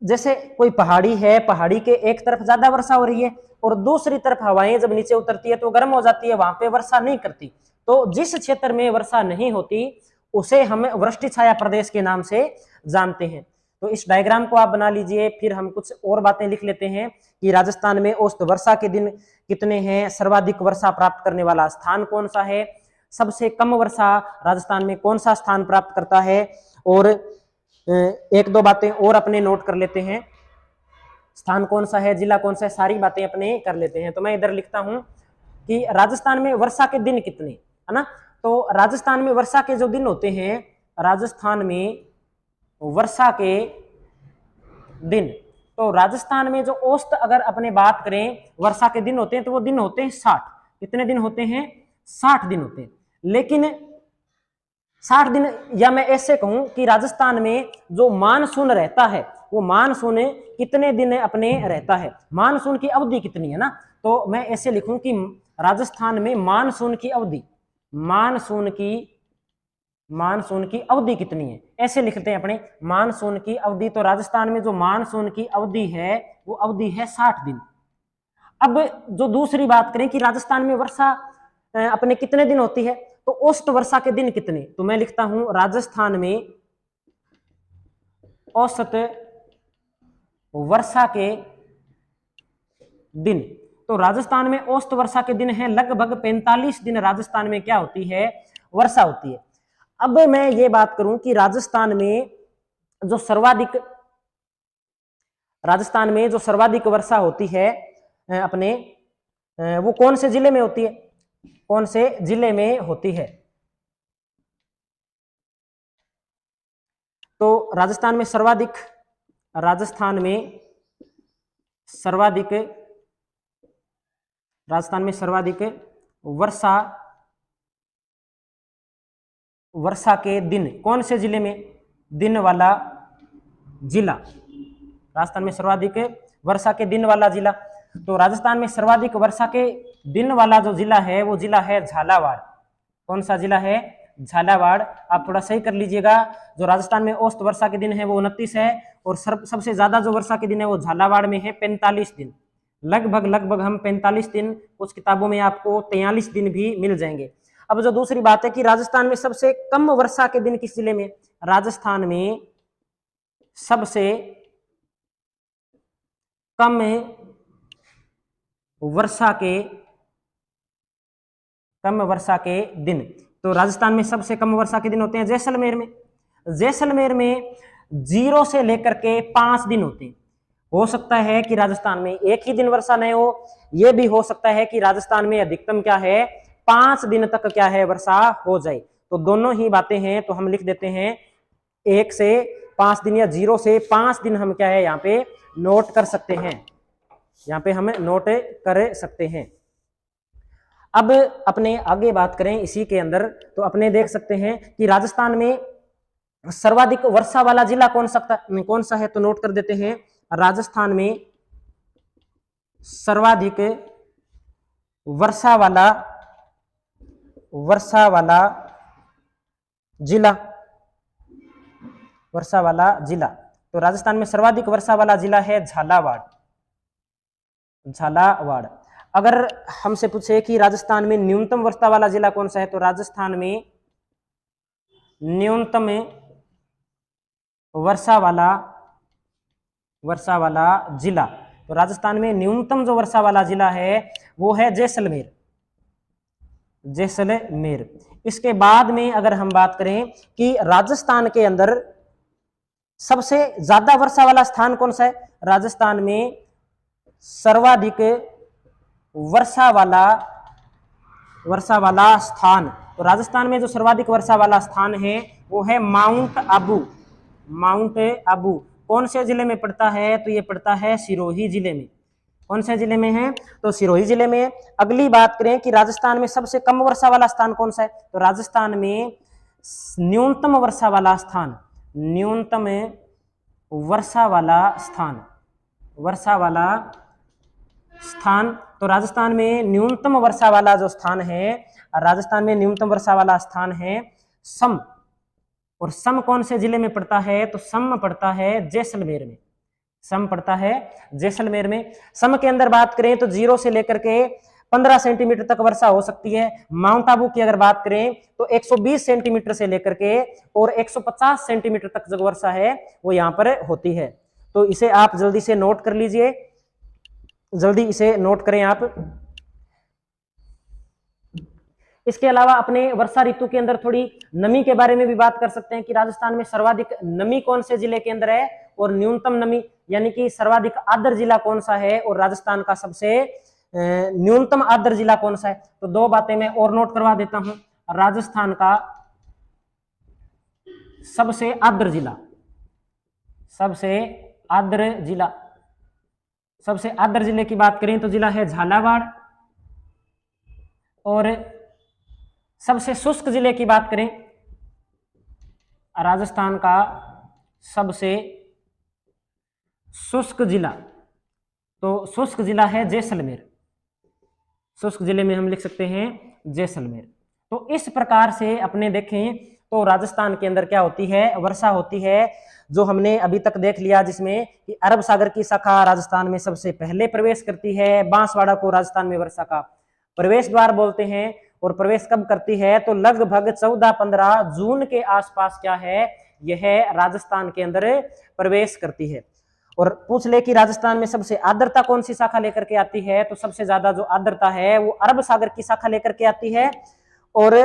जैसे कोई पहाड़ी है, पहाड़ी के एक तरफ ज्यादा वर्षा हो रही है और दूसरी तरफ हवाएं जब नीचे उतरती है तो गर्म हो जाती है, वहां पे वर्षा नहीं करती। तो जिस क्षेत्र में वर्षा नहीं होती उसे हम वृष्टि छाया प्रदेश के नाम से जानते हैं। तो इस डायग्राम को आप बना लीजिए। फिर हम कुछ और बातें लिख लेते हैं कि राजस्थान में औसत वर्षा के दिन कितने हैं, सर्वाधिक वर्षा प्राप्त करने वाला स्थान कौन सा है, सबसे कम वर्षा राजस्थान में कौन सा स्थान प्राप्त करता है। और एक दो बातें और अपने नोट कर लेते हैं, स्थान कौन सा है, जिला कौन सा है, सारी बातें अपने कर लेते हैं। तो मैं इधर लिखता हूं कि राजस्थान में वर्षा के दिन कितने, है ना। तो राजस्थान में वर्षा के जो दिन होते हैं, राजस्थान में वर्षा के दिन, तो राजस्थान में जो औसत अगर अपने बात करें वर्षा के दिन होते हैं तो वो दिन होते हैं 60। कितने दिन होते हैं, 60 दिन होते हैं। लेकिन 60 दिन, या मैं ऐसे कहूं कि राजस्थान में जो मानसून रहता है वो मानसून कितने दिन अपने रहता है, मानसून की अवधि कितनी है ना। तो मैं ऐसे लिखूं कि राजस्थान में मानसून की अवधि कितनी है, ऐसे लिखते हैं अपने मानसून की अवधि। तो राजस्थान में जो मानसून की अवधि है वो अवधि है 60 दिन। अब जो दूसरी बात करें कि राजस्थान में वर्षा अपने कितने दिन होती है, तो औसत वर्षा के दिन कितने, तो मैं लिखता हूं राजस्थान में औसत वर्षा के दिन। तो राजस्थान में औसत वर्षा के दिन है लगभग 45 दिन राजस्थान में क्या होती है, वर्षा होती है। अब मैं ये बात करूं कि राजस्थान में जो सर्वाधिक वर्षा होती है अपने, वो कौन से जिले में होती है, कौन से जिले में होती है। तो राजस्थान में सर्वाधिक वर्षा वर्षा के दिन कौन से जिले में? दिन वाला जिला, राजस्थान में सर्वाधिक वर्षा के दिन वाला जिला। तो राजस्थान में सर्वाधिक वर्षा के दिन वाला जो जिला है वो जिला है झालावाड़। कौन सा जिला है? झालावाड़। आप थोड़ा सही कर लीजिएगा, जो राजस्थान में औसत वर्षा के दिन है वो 29 है और सबसे ज्यादा जो वर्षा के दिन है वो झालावाड़ में है 45 दिन। लगभग हम 45 दिन, कुछ किताबों में आपको 43 दिन भी मिल जाएंगे। अब जो दूसरी बात है कि राजस्थान में सबसे कम वर्षा के दिन किस जिले में? राजस्थान में सबसे कम वर्षा के दिन, तो राजस्थान में सबसे कम वर्षा के दिन होते हैं जैसलमेर में। जैसलमेर में 0 से लेकर के 5 दिन होते हैं। हो सकता है कि राजस्थान में एक ही दिन वर्षा नहीं हो, यह भी हो सकता है कि राजस्थान में अधिकतम क्या है 5 दिन तक क्या है वर्षा हो जाए। तो दोनों ही बातें हैं, तो हम लिख देते हैं 1 से 5 दिन या 0 से 5 दिन हम क्या है यहाँ पे नोट कर सकते हैं, यहाँ पे हम नोट कर सकते हैं। अब अपने आगे बात करें इसी के अंदर, तो अपने देख सकते हैं कि राजस्थान में सर्वाधिक वर्षा वाला जिला कौन सा है, तो नोट कर देते हैं राजस्थान में सर्वाधिक वर्षा वाला जिला, तो राजस्थान में सर्वाधिक वर्षा वाला जिला है झालावाड़। अगर हमसे पूछे कि राजस्थान में न्यूनतम वर्षा वाला जिला कौन सा है, तो राजस्थान में न्यूनतम वर्षा वाला जिला, तो राजस्थान में न्यूनतम जो वर्षा वाला जिला है वो है जैसलमेर। इसके बाद में अगर हम बात करें कि राजस्थान के अंदर सबसे ज्यादा वर्षा वाला स्थान कौन सा है, राजस्थान में सर्वाधिक वर्षा वाला स्थान, तो राजस्थान में जो सर्वाधिक वर्षा वाला स्थान है वो है माउंट आबू। कौन से जिले में पड़ता है, तो ये पड़ता है सिरोही जिले में। कौन से जिले में है, तो सिरोही जिले में। अगली बात करें कि राजस्थान में सबसे कम वर्षा वाला स्थान कौन सा है, तो राजस्थान में न्यूनतम वर्षा वाला स्थान, तो राजस्थान में न्यूनतम वर्षा वाला जो स्थान है, राजस्थान में न्यूनतम वर्षा वाला स्थान है सम। और सम कौन से जिले में पड़ता है, तो सम पड़ता है जैसलमेर में। सम के अंदर बात करें तो 0 से लेकर के 15 सेंटीमीटर तक वर्षा हो सकती है। माउंट आबू की अगर बात करें तो 120 सेंटीमीटर से लेकर के और 150 सेंटीमीटर तक जो वर्षा है वो यहाँ पर होती है। तो इसे आप जल्दी से नोट कर लीजिए, जल्दी इसे नोट करें आप। इसके अलावा अपने वर्षा ऋतु के अंदर थोड़ी नमी के बारे में भी बात कर सकते हैं कि राजस्थान में सर्वाधिक नमी कौन से जिले के अंदर है और न्यूनतम नमी यानी कि सर्वाधिक आर्द्र जिला कौन सा है और राजस्थान का सबसे न्यूनतम आर्द्र जिला कौन सा है। तो 2 बातें मैं और नोट करवा देता हूं। राजस्थान का सबसे आर्द्र जिले की बात करें तो जिला है झालावाड़। और सबसे शुष्क जिले की बात करें, राजस्थान का सबसे शुष्क जिला, तो शुष्क जिला है जैसलमेर। शुष्क जिले में हम लिख सकते हैं जैसलमेर। तो इस प्रकार से अपने देखें तो राजस्थान के अंदर क्या होती है, वर्षा होती है, जो हमने अभी तक देख लिया, जिसमें कि अरब सागर की शाखा राजस्थान में सबसे पहले प्रवेश करती है। बांसवाड़ा को राजस्थान में वर्षा का प्रवेश द्वार बोलते हैं। और प्रवेश कब करती है, तो लगभग 14-15 जून के आसपास क्या है, यह राजस्थान के अंदर प्रवेश करती है। और पूछ ले कि राजस्थान में सबसे आर्द्रता कौन सी शाखा लेकर के आती है, तो सबसे ज्यादा जो आर्द्रता है वो अरब सागर की शाखा लेकर के आती है। और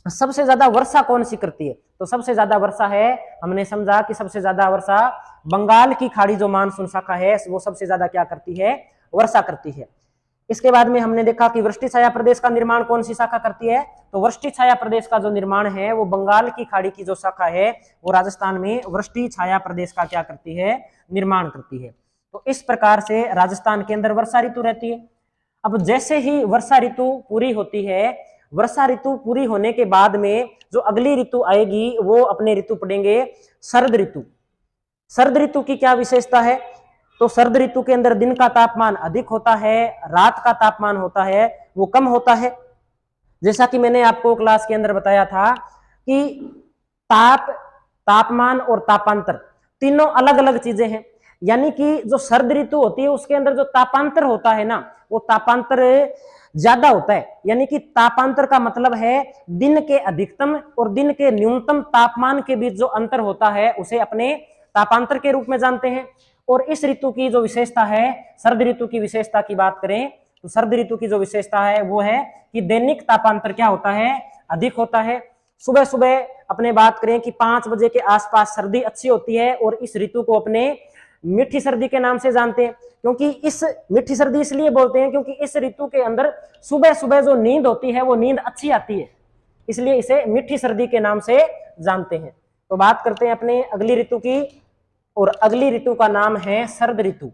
सबसे ज्यादा वर्षा कौन सी करती है, तो सबसे ज्यादा वर्षा है, हमने समझा कि सबसे ज्यादा वर्षा बंगाल की खाड़ी जो मानसून शाखा है वो सबसे ज्यादा क्या करती है, वर्षा करती है। इसके बाद में हमने देखा कि वृष्टि छाया प्रदेश का निर्माण कौन सी शाखा करती है, तो वृष्टि छाया प्रदेश का जो निर्माण है वो बंगाल की खाड़ी की जो शाखा है वो राजस्थान में वृष्टि छाया प्रदेश का क्या करती है, निर्माण करती है। तो इस प्रकार से राजस्थान के अंदर वर्षा ऋतु रहती है। अब जैसे ही वर्षा ऋतु पूरी होती है, वर्षा ऋतु पूरी होने के बाद में जो अगली ऋतु आएगी वो अपने ऋतु पढ़ेंगे शरद ऋतु। शरद ऋतु की क्या विशेषता है? तो शरद ऋतु के अंदर दिन का तापमान अधिक होता है, रात का तापमान होता है वो कम होता है। जैसा कि मैंने आपको क्लास के अंदर बताया था कि तापमान और तापांतर तीनों अलग अलग चीजें हैं। यानी कि जो शरद ऋतु होती है उसके अंदर जो तापांतर होता है ना, वो तापांतर ज्यादा होता है। यानी कि तापांतर का मतलब है दिन के अधिकतम और दिन के न्यूनतम तापमान के बीच जो अंतर होता है उसे अपने तापांतर के रूप में जानते हैं। और इस ऋतु की जो विशेषता है, शरद ऋतु की विशेषता की बात करें तो शरद ऋतु की जो विशेषता है वो है कि दैनिक तापांतर क्या होता है? अधिक होता है। सुबह सुबह अपने बात करें कि 5 बजे के आसपास सर्दी अच्छी होती है और इस ऋतु को अपने मीठी सर्दी के नाम से जानते हैं। क्योंकि इस मीठी सर्दी इसलिए बोलते हैं क्योंकि इस ऋतु के अंदर सुबह सुबह जो नींद होती है वो नींद अच्छी आती है, इसलिए इसे मीठी सर्दी के नाम से जानते हैं। तो बात करते हैं अपने अगली ऋतु की, और अगली ऋतु का नाम है शरद ऋतु।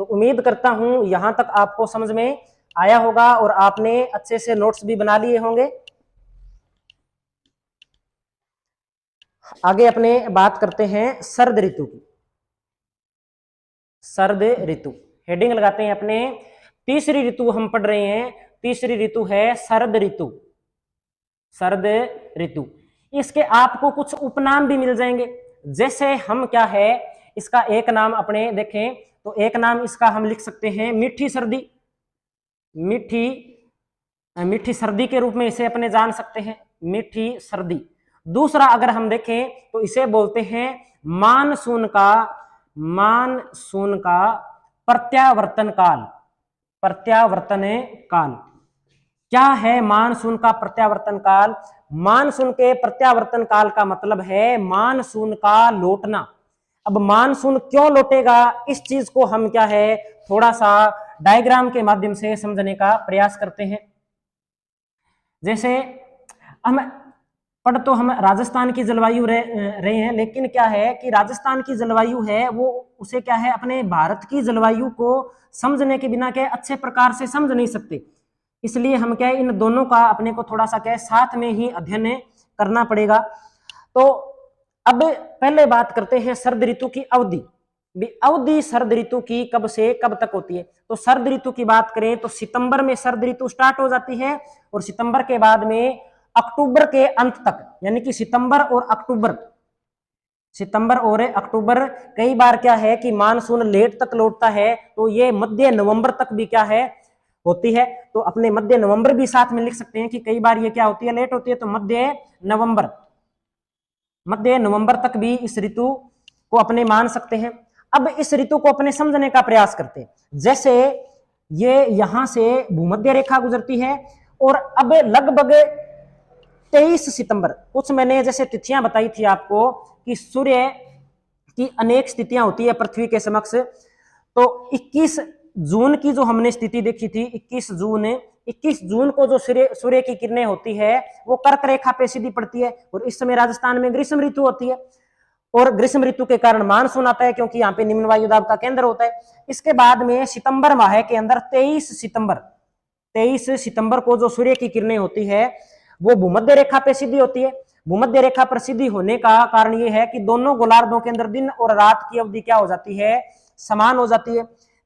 तो उम्मीद करता हूं यहां तक आपको समझ में आया होगा और आपने अच्छे से नोट्स भी बना लिए होंगे। आगे अपने बात करते हैं शरद ऋतु की। शरद ऋतु हेडिंग लगाते हैं अपने। तीसरी ऋतु हम पढ़ रहे हैं, तीसरी ऋतु है शरद ऋतु। शरद ऋतु, इसके आपको कुछ उपनाम भी मिल जाएंगे। जैसे हम क्या है, इसका एक नाम अपने देखें तो एक नाम इसका हम लिख सकते हैं मीठी सर्दी। मीठी सर्दी के रूप में इसे अपने जान सकते हैं, मीठी सर्दी। दूसरा अगर हम देखें तो इसे बोलते हैं मानसून का प्रत्यावर्तन काल। प्रत्यावर्तन काल क्या है? मानसून का प्रत्यावर्तन काल। मानसून के प्रत्यावर्तन काल का मतलब है मानसून का लौटना। अब मानसून क्यों लौटेगा, इस चीज को हम क्या है थोड़ा सा डायग्राम के माध्यम से समझने का प्रयास करते हैं। जैसे हम राजस्थान की जलवायु रहे हैं, लेकिन क्या है कि राजस्थान की जलवायु है वो उसे क्या है अपने भारत की जलवायु को समझने के बिना क्या अच्छे प्रकार से समझ नहीं सकते। इसलिए हम क्या इन दोनों का अपने को थोड़ा सा क्या साथ में ही अध्ययन करना पड़ेगा। तो अब पहले बात करते हैं शरद ऋतु की अवधि। अवधि शरद ऋतु की कब से कब तक होती है? तो शरद ऋतु की बात करें तो सितंबर में शरद ऋतु स्टार्ट हो जाती है और सितंबर के बाद में अक्टूबर के अंत तक, यानी कि सितंबर और अक्टूबर कई बार क्या है कि मानसून लेट तक लौटता है, तो ये मध्य नवंबर तक भी क्या है होती है। तो अपने मध्य नवंबर भी साथ में लिख सकते हैं कि कई बार ये क्या होती है लेट होती है, तो मध्य नवंबर तक भी इस ऋतु को अपने मान सकते हैं। अब इस ऋतु को अपने समझने का प्रयास करते हैं। जैसे ये यहां से भूमध्य रेखा गुजरती है और अब लगभग 23 सितंबर, कुछ मैंने जैसे तिथियां बताई थी आपको कि सूर्य की अनेक स्थितियां होती है पृथ्वी के समक्ष। तो 21 जून की जो हमने स्थिति देखी थी, 21 जून को जो सूर्य की किरणें होती है वो कर्क रेखा पे सीधी पड़ती है और इस समय राजस्थान में ग्रीष्म ऋतु होती है और ग्रीष्म ऋतु के कारण मानसून आता है क्योंकि यहाँ पे निम्न वायु दाब का केंद्र होता है। इसके बाद में सितंबर माह के अंदर 23 सितंबर को जो सूर्य की किरणें होती है वो भूमध्य रेखा पे सीधी होती है। भूमध्य रेखा पर सीधी होने का कारण ये है कि दोनों गोलार्धों के अंदर दिन और रात की अवधि क्या हो जाती है, समान हो जाती है।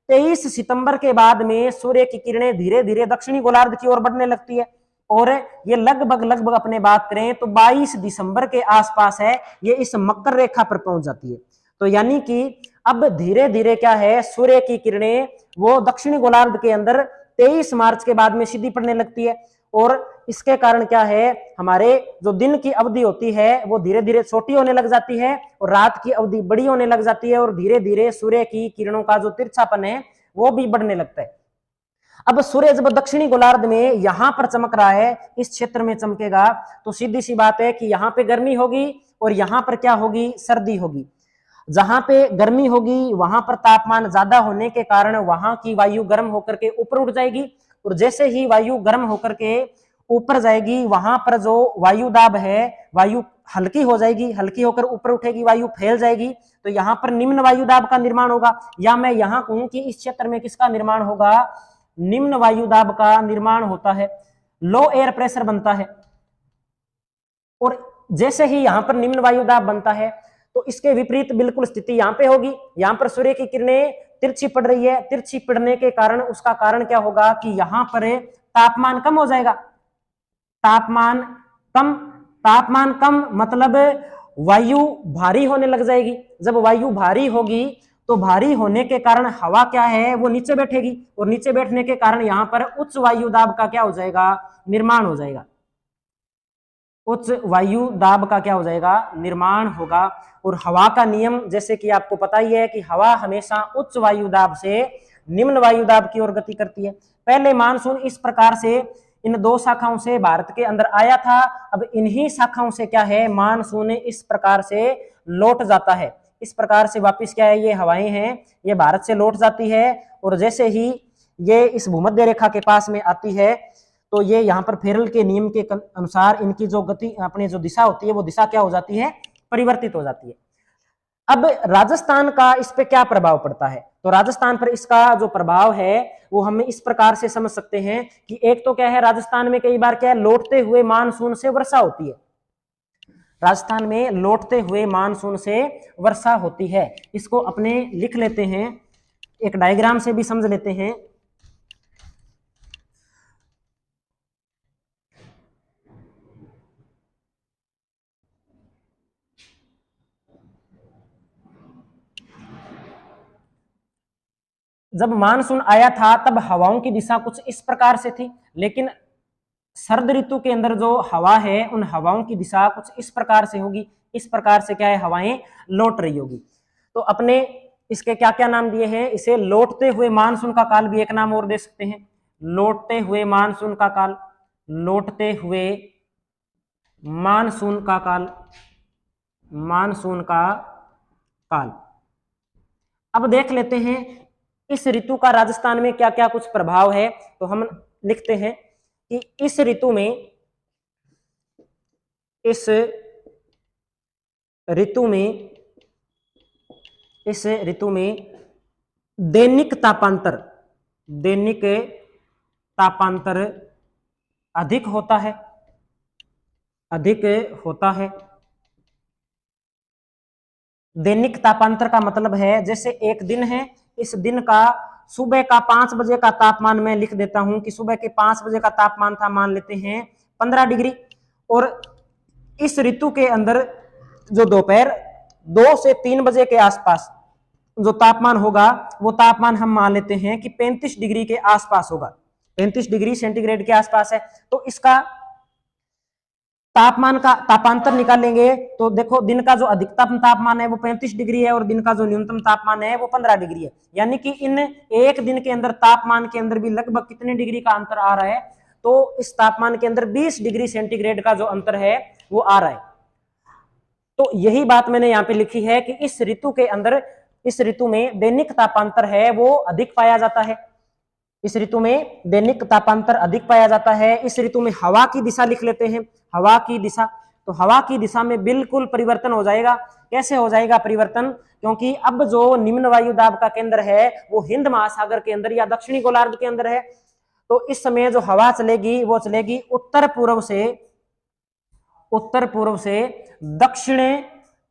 23 सितंबर के बाद में सूर्य की किरणें धीरे धीरे दक्षिणी गोलार्ध की ओर बढ़ने लगती है और ये लगभग अपने बात करें तो 22 दिसंबर के आसपास है, ये इस मकर रेखा पर पहुंच जाती है। तो यानी कि अब धीरे धीरे क्या है सूर्य की किरणें वो दक्षिणी गोलार्ध के अंदर 23 मार्च के बाद में सीधी पड़ने लगती है और इसके कारण क्या है हमारे जो दिन की अवधि होती है वो धीरे धीरे छोटी होने लग जाती है और रात की अवधि बड़ी होने लग जाती है और धीरे धीरे सूर्य की किरणों का जो तिरछापन है वो भी बढ़ने लगता है। अब सूर्य जब दक्षिणी गोलार्ध में यहां पर चमक रहा है, इस क्षेत्र में चमकेगा, तो सीधी सी बात है कि यहां पे गर्मी होगी और यहां पर क्या होगी, सर्दी होगी। जहां पे गर्मी होगी वहां पर तापमान ज्यादा होने के कारण वहां की वायु गर्म होकर के ऊपर उठ जाएगी और जैसे ही वायु गर्म होकर के ऊपर जाएगी वहां पर जो वायु दाब है वायु हल्की हो जाएगी, हल्की होकर ऊपर उठेगी, वायु फैल जाएगी, तो यहाँ पर निम्न वायु दाब का निर्माण होगा। या मैं यहाँ कहूं कि इस क्षेत्र में किसका निर्माण होगा, निम्न वायु दाब का निर्माण होता है। लो एयर प्रेशर बनता है। और जैसे ही यहां पर निम्न वायु दाब बनता है तो इसके विपरीत बिल्कुल स्थिति यहां पे होगी। यहां पर सूर्य की किरणें तिरछी पड़ रही है, तिरछी पड़ने के कारण उसका कारण क्या होगा कि यहां पर तापमान कम हो जाएगा। तापमान कम, तापमान कम मतलब वायु भारी होने लग जाएगी। जब वायु भारी होगी तो भारी होने के कारण हवा क्या है वो नीचे बैठेगी, और नीचे बैठने के कारण यहां पर उच्च वायु दाब का क्या हो जाएगा, निर्माण हो जाएगा। उच्च वायु दाब का क्या हो जाएगा, निर्माण होगा। और हवा का नियम जैसे कि आपको पता ही है कि हवा हमेशा उच्च वायु दाब से निम्न वायु दाब की ओर गति करती है। पहले मानसून इस प्रकार से इन दो शाखाओं से भारत के अंदर आया था। अब इन्हीं शाखाओं से क्या है, मानसून इस प्रकार से लौट जाता है। इस प्रकार से वापस क्या है, ये हवाएं हैं ये भारत से लौट जाती है। और जैसे ही ये इस भूमध्य रेखा के पास में आती है तो ये यहाँ पर फेरल के नियम के अनुसार इनकी जो गति अपनी जो दिशा होती है वो दिशा क्या हो जाती है, परिवर्तित हो जाती है। अब राजस्थान का इस पे क्या प्रभाव पड़ता है, तो राजस्थान पर इसका जो प्रभाव है वो हम इस प्रकार से समझ सकते हैं कि एक तो क्या है, राजस्थान में कई बार क्या है, लौटते हुए मानसून से वर्षा होती है। राजस्थान में लौटते हुए मानसून से वर्षा होती है। इसको अपने लिख लेते हैं, एक डायग्राम से भी समझ लेते हैं। जब मानसून आया था तब हवाओं की दिशा कुछ इस प्रकार से थी, लेकिन शरद ऋतु के अंदर जो हवा है उन हवाओं की दिशा कुछ इस प्रकार से होगी। इस प्रकार से क्या है, हवाएं लौट रही होगी। तो अपने इसके क्या क्या नाम दिए हैं, इसे लौटते हुए मानसून का काल भी एक नाम और दे सकते हैं, लौटते हुए मानसून का काल, लौटते हुए मानसून का काल, मानसून का काल। अब देख लेते हैं इस ऋतु का राजस्थान में क्या क्या कुछ प्रभाव है। तो हम लिखते हैं कि इस ऋतु में, इस ऋतु में, इस ऋतु में दैनिक तापांतर, दैनिक तापांतर अधिक होता है, अधिक होता है। दैनिक तापांतर का मतलब है जैसे एक दिन है, इस दिन का सुबह का 5 बजे का तापमान मैं लिख देता हूं कि सुबह के 5 बजे का तापमान था, मान लेते हैं 15 डिग्री। और इस ऋतु के अंदर जो दोपहर 2 से 3 बजे के आसपास जो तापमान होगा वो तापमान हम मान लेते हैं कि 35 डिग्री के आसपास होगा, 35 डिग्री सेंटीग्रेड के आसपास है। तो इसका तापमान का तापांतर निकालेंगे तो देखो दिन का जो अधिकतम तापमान है वो 35 डिग्री है और दिन का जो न्यूनतम तापमान है वो 15 डिग्री है। यानी कि इन एक दिन के अंदर तापमान के अंदर भी लगभग कितने डिग्री का अंतर आ रहा है, तो इस तापमान के अंदर 20 डिग्री सेंटीग्रेड का जो अंतर है वो आ रहा है। तो यही बात मैंने यहाँ पे लिखी है कि इस ऋतु के अंदर, इस ऋतु में दैनिक तापांतर है वो अधिक पाया जाता है। इस ऋतु में दैनिक तापांतर अधिक पाया जाता है। इस ऋतु में हवा की दिशा लिख लेते हैं, हवा की दिशा। तो हवा की दिशा में बिल्कुल परिवर्तन हो जाएगा। कैसे हो जाएगा परिवर्तन, क्योंकि अब जो निम्न वायु दाब का केंद्र है वो हिंद महासागर के अंदर या दक्षिणी गोलार्ध के अंदर है। तो इस समय जो हवा चलेगी वो चलेगी उत्तर पूर्व से, उत्तर पूर्व से दक्षिण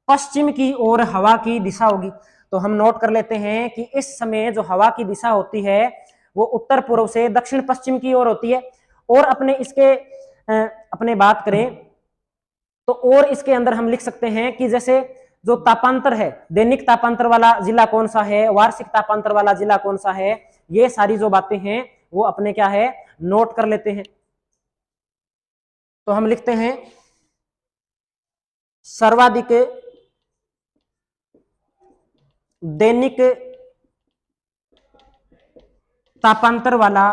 पश्चिम की ओर हवा की दिशा होगी। तो हम नोट कर लेते हैं कि इस समय जो हवा की दिशा होती है वो उत्तर पूर्व से दक्षिण पश्चिम की ओर होती है। और अपने इसके अपने बात करें तो और इसके अंदर हम लिख सकते हैं कि जैसे जो तापांतर है, दैनिक तापांतर वाला जिला कौन सा है, वार्षिक तापांतर वाला जिला कौन सा है, ये सारी जो बातें हैं वो अपने क्या है नोट कर लेते हैं। तो हम लिखते हैं सर्वाधिक दैनिक तापांतर वाला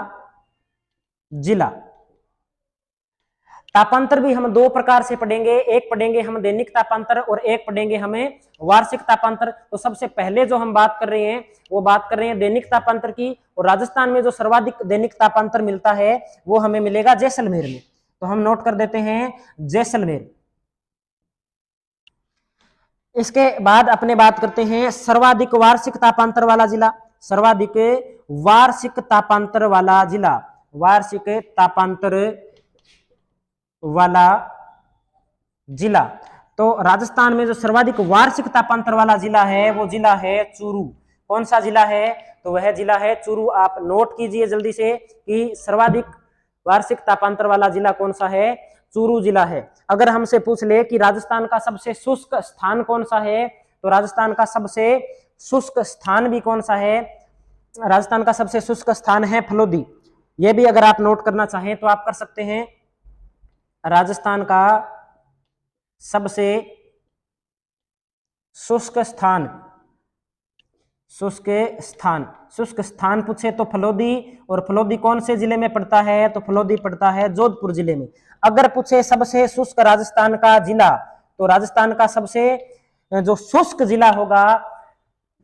जिला। तापांतर भी हम दो प्रकार से पढ़ेंगे, एक पढ़ेंगे हम दैनिक तापांतर और एक पढ़ेंगे हमें वार्षिक तापांतर। तो सबसे पहले जो हम बात कर रहे हैं वो बात कर रहे हैं दैनिक तापांतर की। और राजस्थान में जो सर्वाधिक दैनिक तापांतर मिलता है वो हमें मिलेगा जैसलमेर में। तो हम नोट कर देते हैं जैसलमेर। इसके बाद अपने बात करते हैं सर्वाधिक वार्षिक तापांतर वाला जिला, सर्वाधिक वार्षिक तापांतर वाला जिला, वार्षिक तापांतर वाला जिला। तो राजस्थान में जो सर्वाधिक वार्षिक तापांतर वाला जिला है वो जिला है चूरू। कौन सा जिला है? तो वह जिला है चूरू। आप नोट कीजिए जल्दी से कि सर्वाधिक वार्षिक तापांतर वाला जिला कौन सा है? चूरू जिला है। अगर हमसे पूछ ले कि राजस्थान का सबसे शुष्क स्थान कौन सा है, तो राजस्थान का सबसे शुष्क स्थान भी कौन सा है? राजस्थान का सबसे शुष्क स्थान है फलोदी। यह भी अगर आप नोट करना चाहें तो आप कर सकते हैं। राजस्थान का सबसे शुष्क स्थान, शुष्क स्थान पूछे तो फलोदी। और फलोदी कौन से जिले में पड़ता है? तो फलोदी पड़ता है जोधपुर जिले में। अगर पूछे सबसे शुष्क राजस्थान का जिला, तो राजस्थान का सबसे जो शुष्क जिला होगा,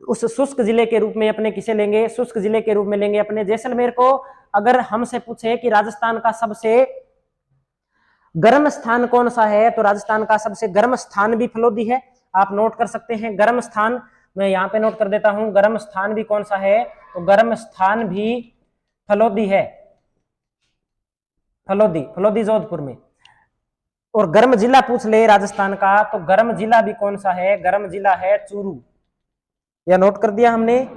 उस शुष्क जिले के रूप में अपने किसे लेंगे? शुष्क जिले के रूप में लेंगे अपने जैसलमेर को। अगर हमसे पूछे कि राजस्थान का सबसे गर्म स्थान कौन सा है, तो राजस्थान का सबसे गर्म स्थान भी फलोदी है। आप नोट कर सकते हैं गर्म स्थान, मैं यहाँ पे नोट कर देता हूं। गर्म स्थान भी कौन सा है? तो गर्म स्थान भी फलोदी है। फलोदी जोधपुर में। और गर्म जिला पूछ ले राजस्थान का, तो गर्म जिला भी कौन सा है? गर्म जिला है चूरू। यह नोट कर दिया हमने?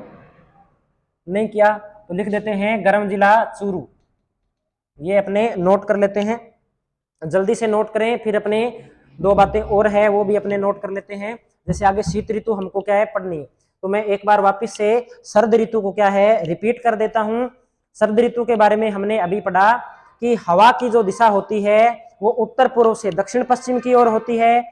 नहीं किया तो लिख देते हैं गर्म जिला चूरू। ये अपने नोट कर लेते हैं, जल्दी से नोट करें। फिर अपने दो बातें और है वो भी अपने नोट कर लेते हैं। जैसे आगे शीत ऋतु हमको क्या है पढ़नी है, तो मैं एक बार वापस से सर्द ऋतु को क्या है रिपीट कर देता हूं। सर्द ऋतु के बारे में हमने अभी पढ़ा कि हवा की जो दिशा होती है वो उत्तर पूर्व से दक्षिण पश्चिम की ओर होती है।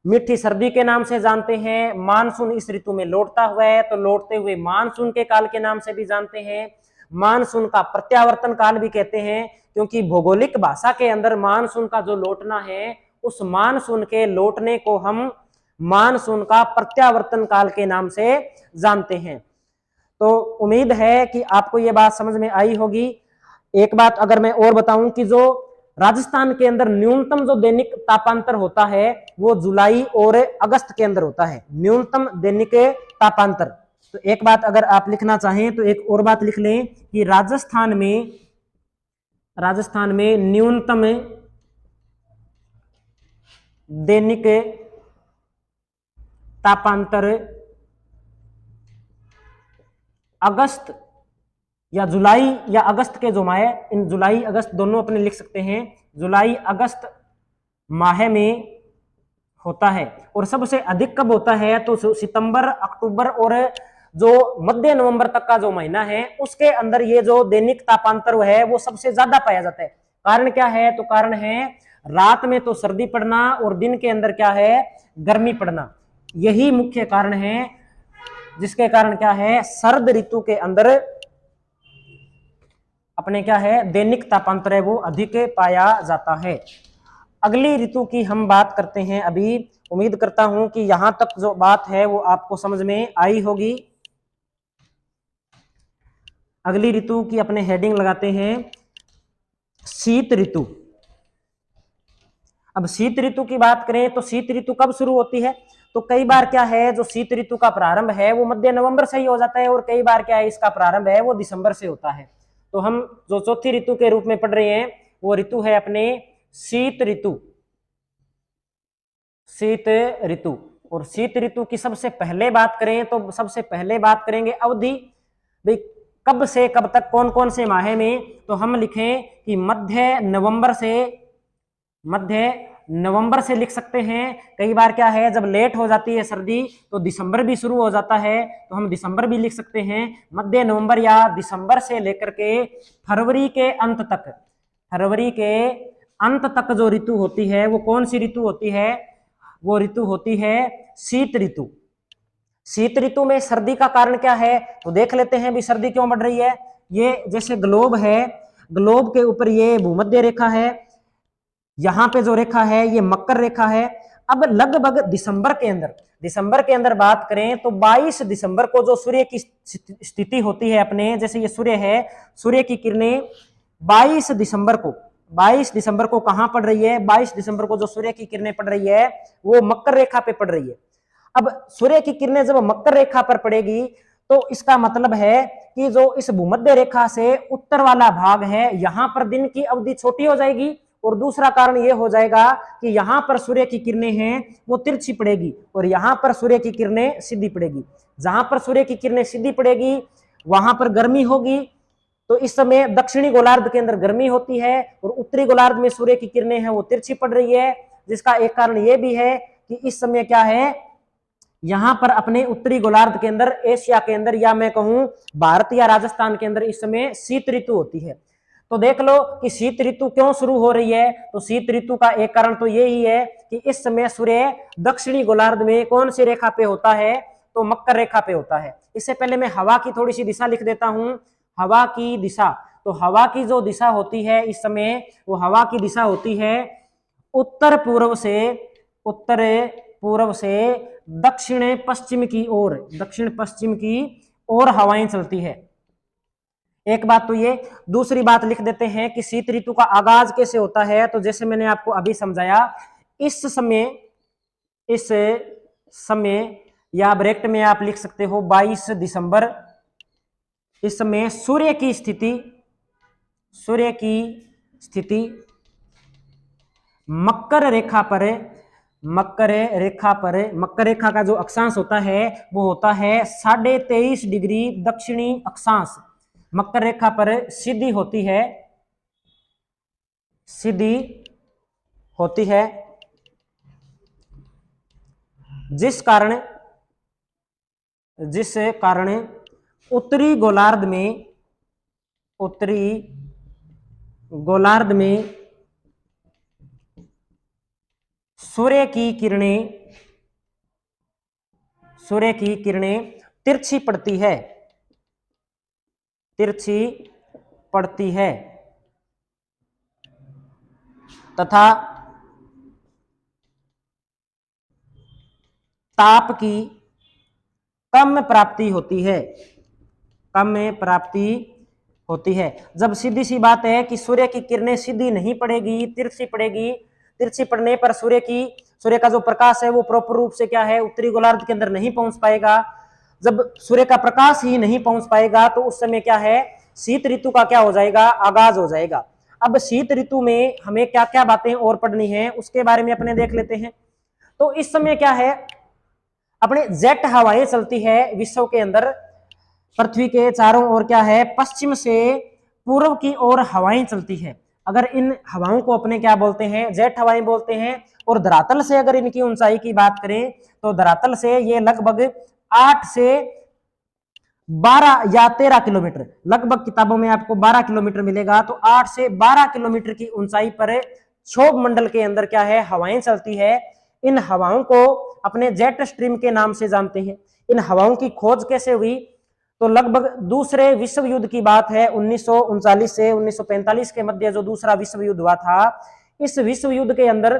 मीठी सर्दी के नाम से जानते हैं। मानसून इस ऋतु में लौटता हुआ है, तो लौटते हुए मानसून के काल के नाम से भी जानते हैं। मानसून का प्रत्यावर्तन काल भी कहते हैं, क्योंकि भौगोलिक भाषा के अंदर मानसून का जो लौटना है, उस मानसून के लौटने को हम मानसून का प्रत्यावर्तन काल के नाम से जानते हैं। तो उम्मीद है कि आपको ये बात समझ में आई होगी। एक बात अगर मैं और बताऊं कि जो राजस्थान के अंदर न्यूनतम जो दैनिक तापांतर होता है वो जुलाई और अगस्त के अंदर होता है, न्यूनतम दैनिक तापांतर। तो एक बात अगर आप लिखना चाहें तो एक और बात लिख लें कि राजस्थान में न्यूनतम दैनिक तापांतर अगस्त या जुलाई या अगस्त के जो माह, इन जुलाई अगस्त दोनों अपने लिख सकते हैं, जुलाई अगस्त माह में होता है। और सबसे अधिक कब होता है? तो सितंबर, अक्टूबर और जो मध्य नवंबर तक का जो महीना है उसके अंदर ये जो दैनिक तापांतर है वो सबसे ज्यादा पाया जाता है। कारण क्या है? तो कारण है रात में तो सर्दी पड़ना और दिन के अंदर क्या है? गर्मी पड़ना। यही मुख्य कारण है जिसके कारण क्या है सर्द ऋतु के अंदर अपने क्या है दैनिक तापांतर है वो अधिक पाया जाता है। अगली ऋतु की हम बात करते हैं अभी। उम्मीद करता हूं कि यहां तक जो बात है वो आपको समझ में आई होगी। अगली ऋतु की अपने हेडिंग लगाते हैं शीत ऋतु। अब शीत ऋतु की बात करें तो शीत ऋतु कब शुरू होती है? तो कई बार क्या है जो शीत ऋतु का प्रारंभ है वो मध्य नवंबर से ही हो जाता है, और कई बार क्या है इसका प्रारंभ है वो दिसंबर से होता है। तो हम जो चौथी ऋतु के रूप में पढ़ रहे हैं वो ऋतु है अपने शीत ऋतु। शीत ऋतु। और शीत ऋतु की सबसे पहले बात करें तो सबसे पहले बात करेंगे अवधि, भाई कब से कब तक कौन कौन से माह में? तो हम लिखें कि मध्य नवंबर से लिख सकते हैं। कई बार क्या है जब लेट हो जाती है सर्दी तो दिसंबर भी शुरू हो जाता है, तो हम दिसंबर भी लिख सकते हैं। मध्य नवंबर या दिसंबर से लेकर के फरवरी के अंत तक जो ऋतु होती है वो कौन सी ऋतु होती है? वो ऋतु होती है शीत ऋतु। शीत ऋतु में सर्दी का कारण क्या है? तो देख लेते हैं भी सर्दी क्यों बढ़ रही है। ये जैसे ग्लोब है, ग्लोब के ऊपर ये भूमध्य रेखा है, यहां पे जो रेखा है ये मकर रेखा है। अब लगभग दिसंबर के अंदर बात करें तो 22 दिसंबर को जो सूर्य की स्थिति होती है अपने, जैसे ये सूर्य है, सूर्य की किरणें 22 दिसंबर को कहां पड़ रही है? 22 दिसंबर को जो सूर्य की किरणें पड़ रही है वो मकर रेखा पे पड़ रही है। अब सूर्य की किरणें जब मकर रेखा पर पड़ेगी तो इसका मतलब है कि जो इस भूमध्य रेखा से उत्तर वाला भाग है यहां पर दिन की अवधि छोटी हो जाएगी और दूसरा कारण ये हो जाएगा कि यहाँ पर सूर्य की किरणें हैं वो तिरछी पड़ेगी और यहाँ पर सूर्य की किरणें सीधी पड़ेगी। जहां पर सूर्य की किरणें सीधी पड़ेगी वहां पर गर्मी होगी, तो इस समय दक्षिणी गोलार्ध के अंदर गर्मी होती है और उत्तरी गोलार्ध में सूर्य की किरणें हैं वो तिरछी पड़ रही है, जिसका एक कारण यह भी है कि इस समय क्या है, यहां पर अपने उत्तरी गोलार्ध के अंदर, एशिया के अंदर, या मैं कहूं भारत या राजस्थान के अंदर इस समय शीत ऋतु होती है। तो देख लो कि शीत ऋतु क्यों शुरू हो रही है, तो शीत ऋतु का एक कारण तो यही है कि इस समय सूर्य दक्षिणी गोलार्ध में कौन सी रेखा पे होता है, तो मकर रेखा पे होता है। इससे पहले मैं हवा की थोड़ी सी दिशा लिख देता हूं। हवा की दिशा, तो हवा की जो दिशा होती है इस समय, वो हवा की दिशा होती है उत्तर पूर्व से दक्षिण पश्चिम की ओर, दक्षिण पश्चिम की ओर हवाएं चलती है। एक बात तो ये, दूसरी बात लिख देते हैं कि शीत ऋतु का आगाज कैसे होता है, तो जैसे मैंने आपको अभी समझाया, इस समय या ब्रैकेट में आप लिख सकते हो 22 दिसंबर, इस समय सूर्य की स्थिति मकर रेखा का जो अक्षांश होता है वो होता है 23.5 डिग्री दक्षिणी अक्षांश, मकर रेखा पर सीधी होती है, जिस कारण उत्तरी गोलार्ध में सूर्य की किरणें तिरछी पड़ती है तथा ताप की कम प्राप्ति होती है। जब सीधी सी बात है कि सूर्य की किरणें सीधी नहीं पड़ेगी, तिरछी पड़ेगी, तिरछी पड़ने पर सूर्य का जो प्रकाश है वो प्रॉपर रूप से क्या है, उत्तरी गोलार्ध के अंदर नहीं पहुंच पाएगा। जब सूर्य का प्रकाश ही नहीं पहुंच पाएगा तो उस समय क्या है, शीत ऋतु का क्या हो जाएगा, आगाज हो जाएगा। अब शीत ऋतु में हमें क्या क्या बातें और पढ़नी है उसके बारे में अपने देख लेते हैं। तो इस समय क्या है, अपने जेट हवाएं चलती है विश्व के अंदर, पृथ्वी के चारों ओर क्या है, पश्चिम से पूर्व की ओर हवाएं चलती है। अगर इन हवाओं को अपने क्या बोलते हैं, जेट हवाएं बोलते हैं। और धरातल से अगर इनकी ऊंचाई की बात करें तो धरातल से ये लगभग 8 से 12 या 13 किलोमीटर, लगभग किताबों में आपको 12 किलोमीटर मिलेगा, तो 8 से 12 किलोमीटर की ऊंचाई पर क्षोभ मंडल के अंदर क्या है, हवाएं चलती है। इन हवाओं को अपने जेट स्ट्रीम के नाम से जानते हैं। इन हवाओं की खोज कैसे हुई, तो लगभग दूसरे विश्व युद्ध की बात है, 1939 से 1945 के मध्य जो दूसरा विश्व युद्ध हुआ था, इस विश्व युद्ध के अंदर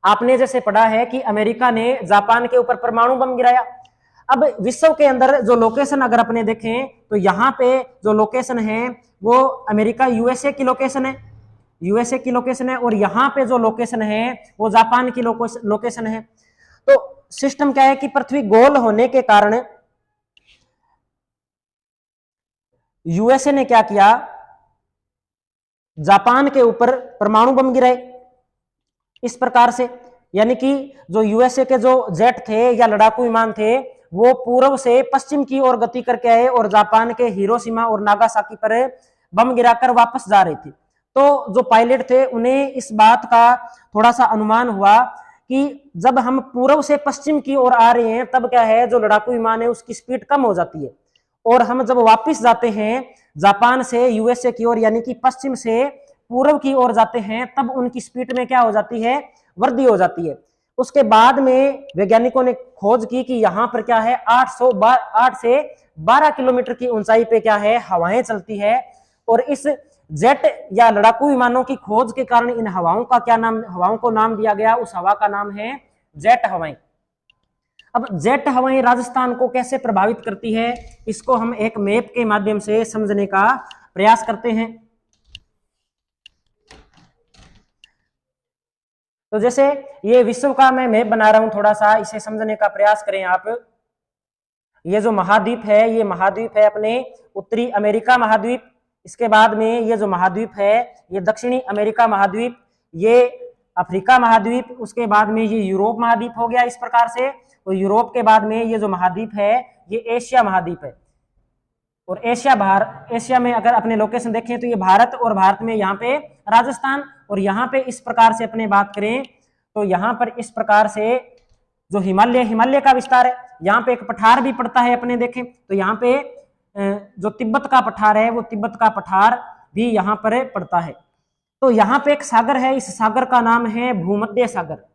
आपने जैसे पढ़ा है कि अमेरिका ने जापान के ऊपर परमाणु बम गिराया। अब विश्व के अंदर जो लोकेशन अगर अपने देखें तो यहाँ पे जो लोकेशन है वो अमेरिका यूएसए की लोकेशन है, और यहाँ पे जो लोकेशन है वो जापान की लोकेशन है। तो सिस्टम क्या है कि पृथ्वी गोल होने के कारण यूएसए ने क्या किया, जापान के ऊपर परमाणु बम गिराए इस प्रकार से। यानी कि जो यूएसए के जो जेट थे या लड़ाकू विमान थे वो पूर्व से पश्चिम की ओर गति करके आए और जापान के हिरोशिमा और नागासाकी पर बम गिराकर वापस जा रहे थे। तो जो पायलट थे उन्हें इस बात का थोड़ा सा अनुमान हुआ कि जब हम पूर्व से पश्चिम की ओर आ रहे हैं तब क्या है, जो लड़ाकू विमान है उसकी स्पीड कम हो जाती है, और हम जब वापस जाते हैं जापान से यूएसए की ओर, यानी कि पश्चिम से पूर्व की ओर जाते हैं, तब उनकी स्पीड में क्या हो जाती है, वृद्धि हो जाती है। उसके बाद में वैज्ञानिकों ने खोज की कि यहाँ पर क्या है, 8 से 12 किलोमीटर की ऊंचाई पे क्या है, हवाएं चलती है। और इस जेट या लड़ाकू विमानों की खोज के कारण इन हवाओं को नाम दिया गया, उस हवा का नाम है जेट हवाएं। अब जेट हवाएं राजस्थान को कैसे प्रभावित करती है, इसको हम एक मैप के माध्यम से समझने का प्रयास करते हैं। तो जैसे ये विश्व का मैं मैप बना रहा हूं, थोड़ा सा इसे समझने का प्रयास करें आप। ये जो महाद्वीप है, ये महाद्वीप है अपने उत्तरी अमेरिका महाद्वीप, इसके बाद में ये जो महाद्वीप है ये दक्षिणी अमेरिका महाद्वीप, ये अफ्रीका महाद्वीप, उसके बाद में ये यूरोप महाद्वीप हो गया इस प्रकार से। और यूरोप के बाद में ये जो महाद्वीप है ये एशिया महाद्वीप है। और एशिया में अगर अपने लोकेशन देखें तो ये भारत, और भारत में यहाँ पे राजस्थान, और यहाँ पे इस प्रकार से अपने बात करें तो यहाँ पर इस प्रकार से जो हिमालय का विस्तार है, यहाँ पे एक पठार भी पड़ता है अपने देखें तो यहाँ पे जो तिब्बत का पठार है वो तिब्बत का पठार भी यहाँ पर पड़ता है। तो यहाँ पे एक सागर है, इस सागर का नाम है भूमध्य सागर,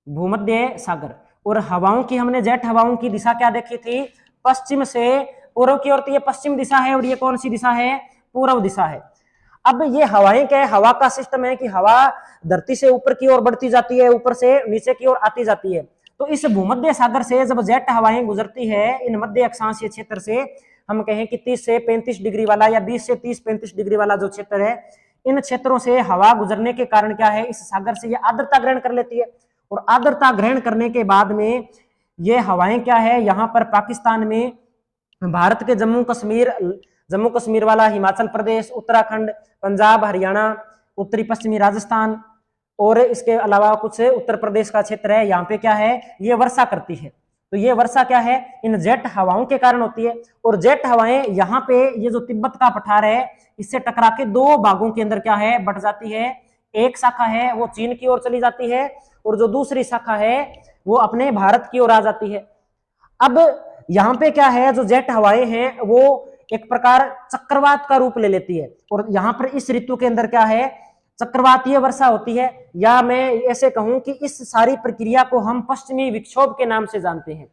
भूमध्य सागर। और हवाओं की हमने जेट हवाओं की दिशा क्या देखी थी, पश्चिम से पूर्व की ओर, तो ये पश्चिम दिशा है और ये कौन सी दिशा है, पूर्व दिशा है। अब ये हवाएं क्या है, हवा का सिस्टम है कि हवा धरती से ऊपर की ओर बढ़ती जाती है, ऊपर से नीचे की ओर आती जाती है। तो इस भूमध्य सागर से जब जेट हवाएं गुजरती है इन मध्य अक्षांशीय क्षेत्र से, हम कहें कि 30 से 35 डिग्री वाला या 20 से 30-35 डिग्री वाला जो क्षेत्र है, इन क्षेत्रों से हवा गुजरने के कारण क्या है, इस सागर से ये आर्द्रता ग्रहण कर लेती है। और आर्द्रता ग्रहण करने के बाद में ये हवाएं क्या है, यहाँ पर पाकिस्तान में, भारत के जम्मू कश्मीर वाला, हिमाचल प्रदेश, उत्तराखंड, पंजाब, हरियाणा, उत्तरी पश्चिमी राजस्थान और इसके अलावा कुछ उत्तर प्रदेश का क्षेत्र है, यहाँ पे क्या है, ये वर्षा करती है। तो ये वर्षा क्या है, इन जेट हवाओं के कारण होती है। और जेट हवाएं यहाँ पे ये जो तिब्बत का पठार है इससे टकरा के दो भागों के अंदर क्या है, बट जाती है। एक शाखा है वो चीन की ओर चली जाती है और जो दूसरी शाखा है वो अपने भारत की ओर आ जाती है। अब यहाँ पे क्या है, जो जेट हवाएं हैं वो एक प्रकार चक्रवात का रूप ले लेती है। और यहाँ पर इस ऋतु के अंदर क्या है, चक्रवातीय वर्षा होती है, या मैं ऐसे कहूं कि इस सारी प्रक्रिया को हम पश्चिमी विक्षोभ के नाम से जानते हैं।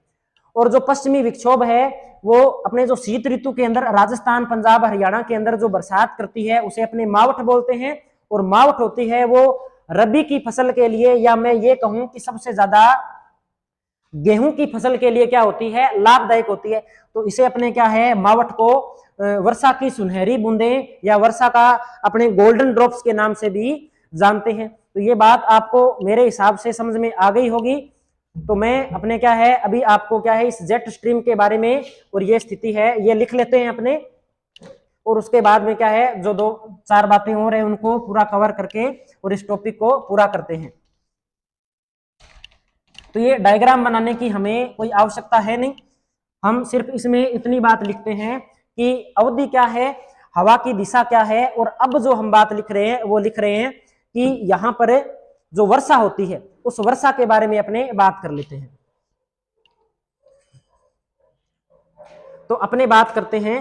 और जो पश्चिमी विक्षोभ है वो अपने जो शीत ऋतु के अंदर राजस्थान, पंजाब, हरियाणा के अंदर जो बरसात करती है उसे अपने मावठ बोलते हैं। और मावठ होती है वो रबी की फसल के लिए, या मैं ये कहूं कि सबसे ज्यादा गेहूं की फसल के लिए क्या होती है, लाभदायक होती है। तो इसे अपने क्या है, मावठ को वर्षा की सुनहरी बूंदें या वर्षा का अपने गोल्डन ड्रॉप्स के नाम से भी जानते हैं। तो ये बात आपको मेरे हिसाब से समझ में आ गई होगी। तो मैं अपने क्या है, अभी आपको क्या है इस जेट स्ट्रीम के बारे में और ये स्थिति है ये लिख लेते हैं अपने, और उसके बाद में क्या है जो 2-4 बातें हो रही उनको पूरा कवर करके और इस टॉपिक को पूरा करते हैं। तो ये डायग्राम बनाने की हमें कोई आवश्यकता है नहीं, हम सिर्फ इसमें इतनी बात लिखते हैं कि अवधि क्या है, हवा की दिशा क्या है। और अब जो हम बात लिख रहे हैं वो लिख रहे हैं कि यहाँ पर जो वर्षा होती है उस वर्षा के बारे में अपने बात कर लेते हैं। तो अपने बात करते हैं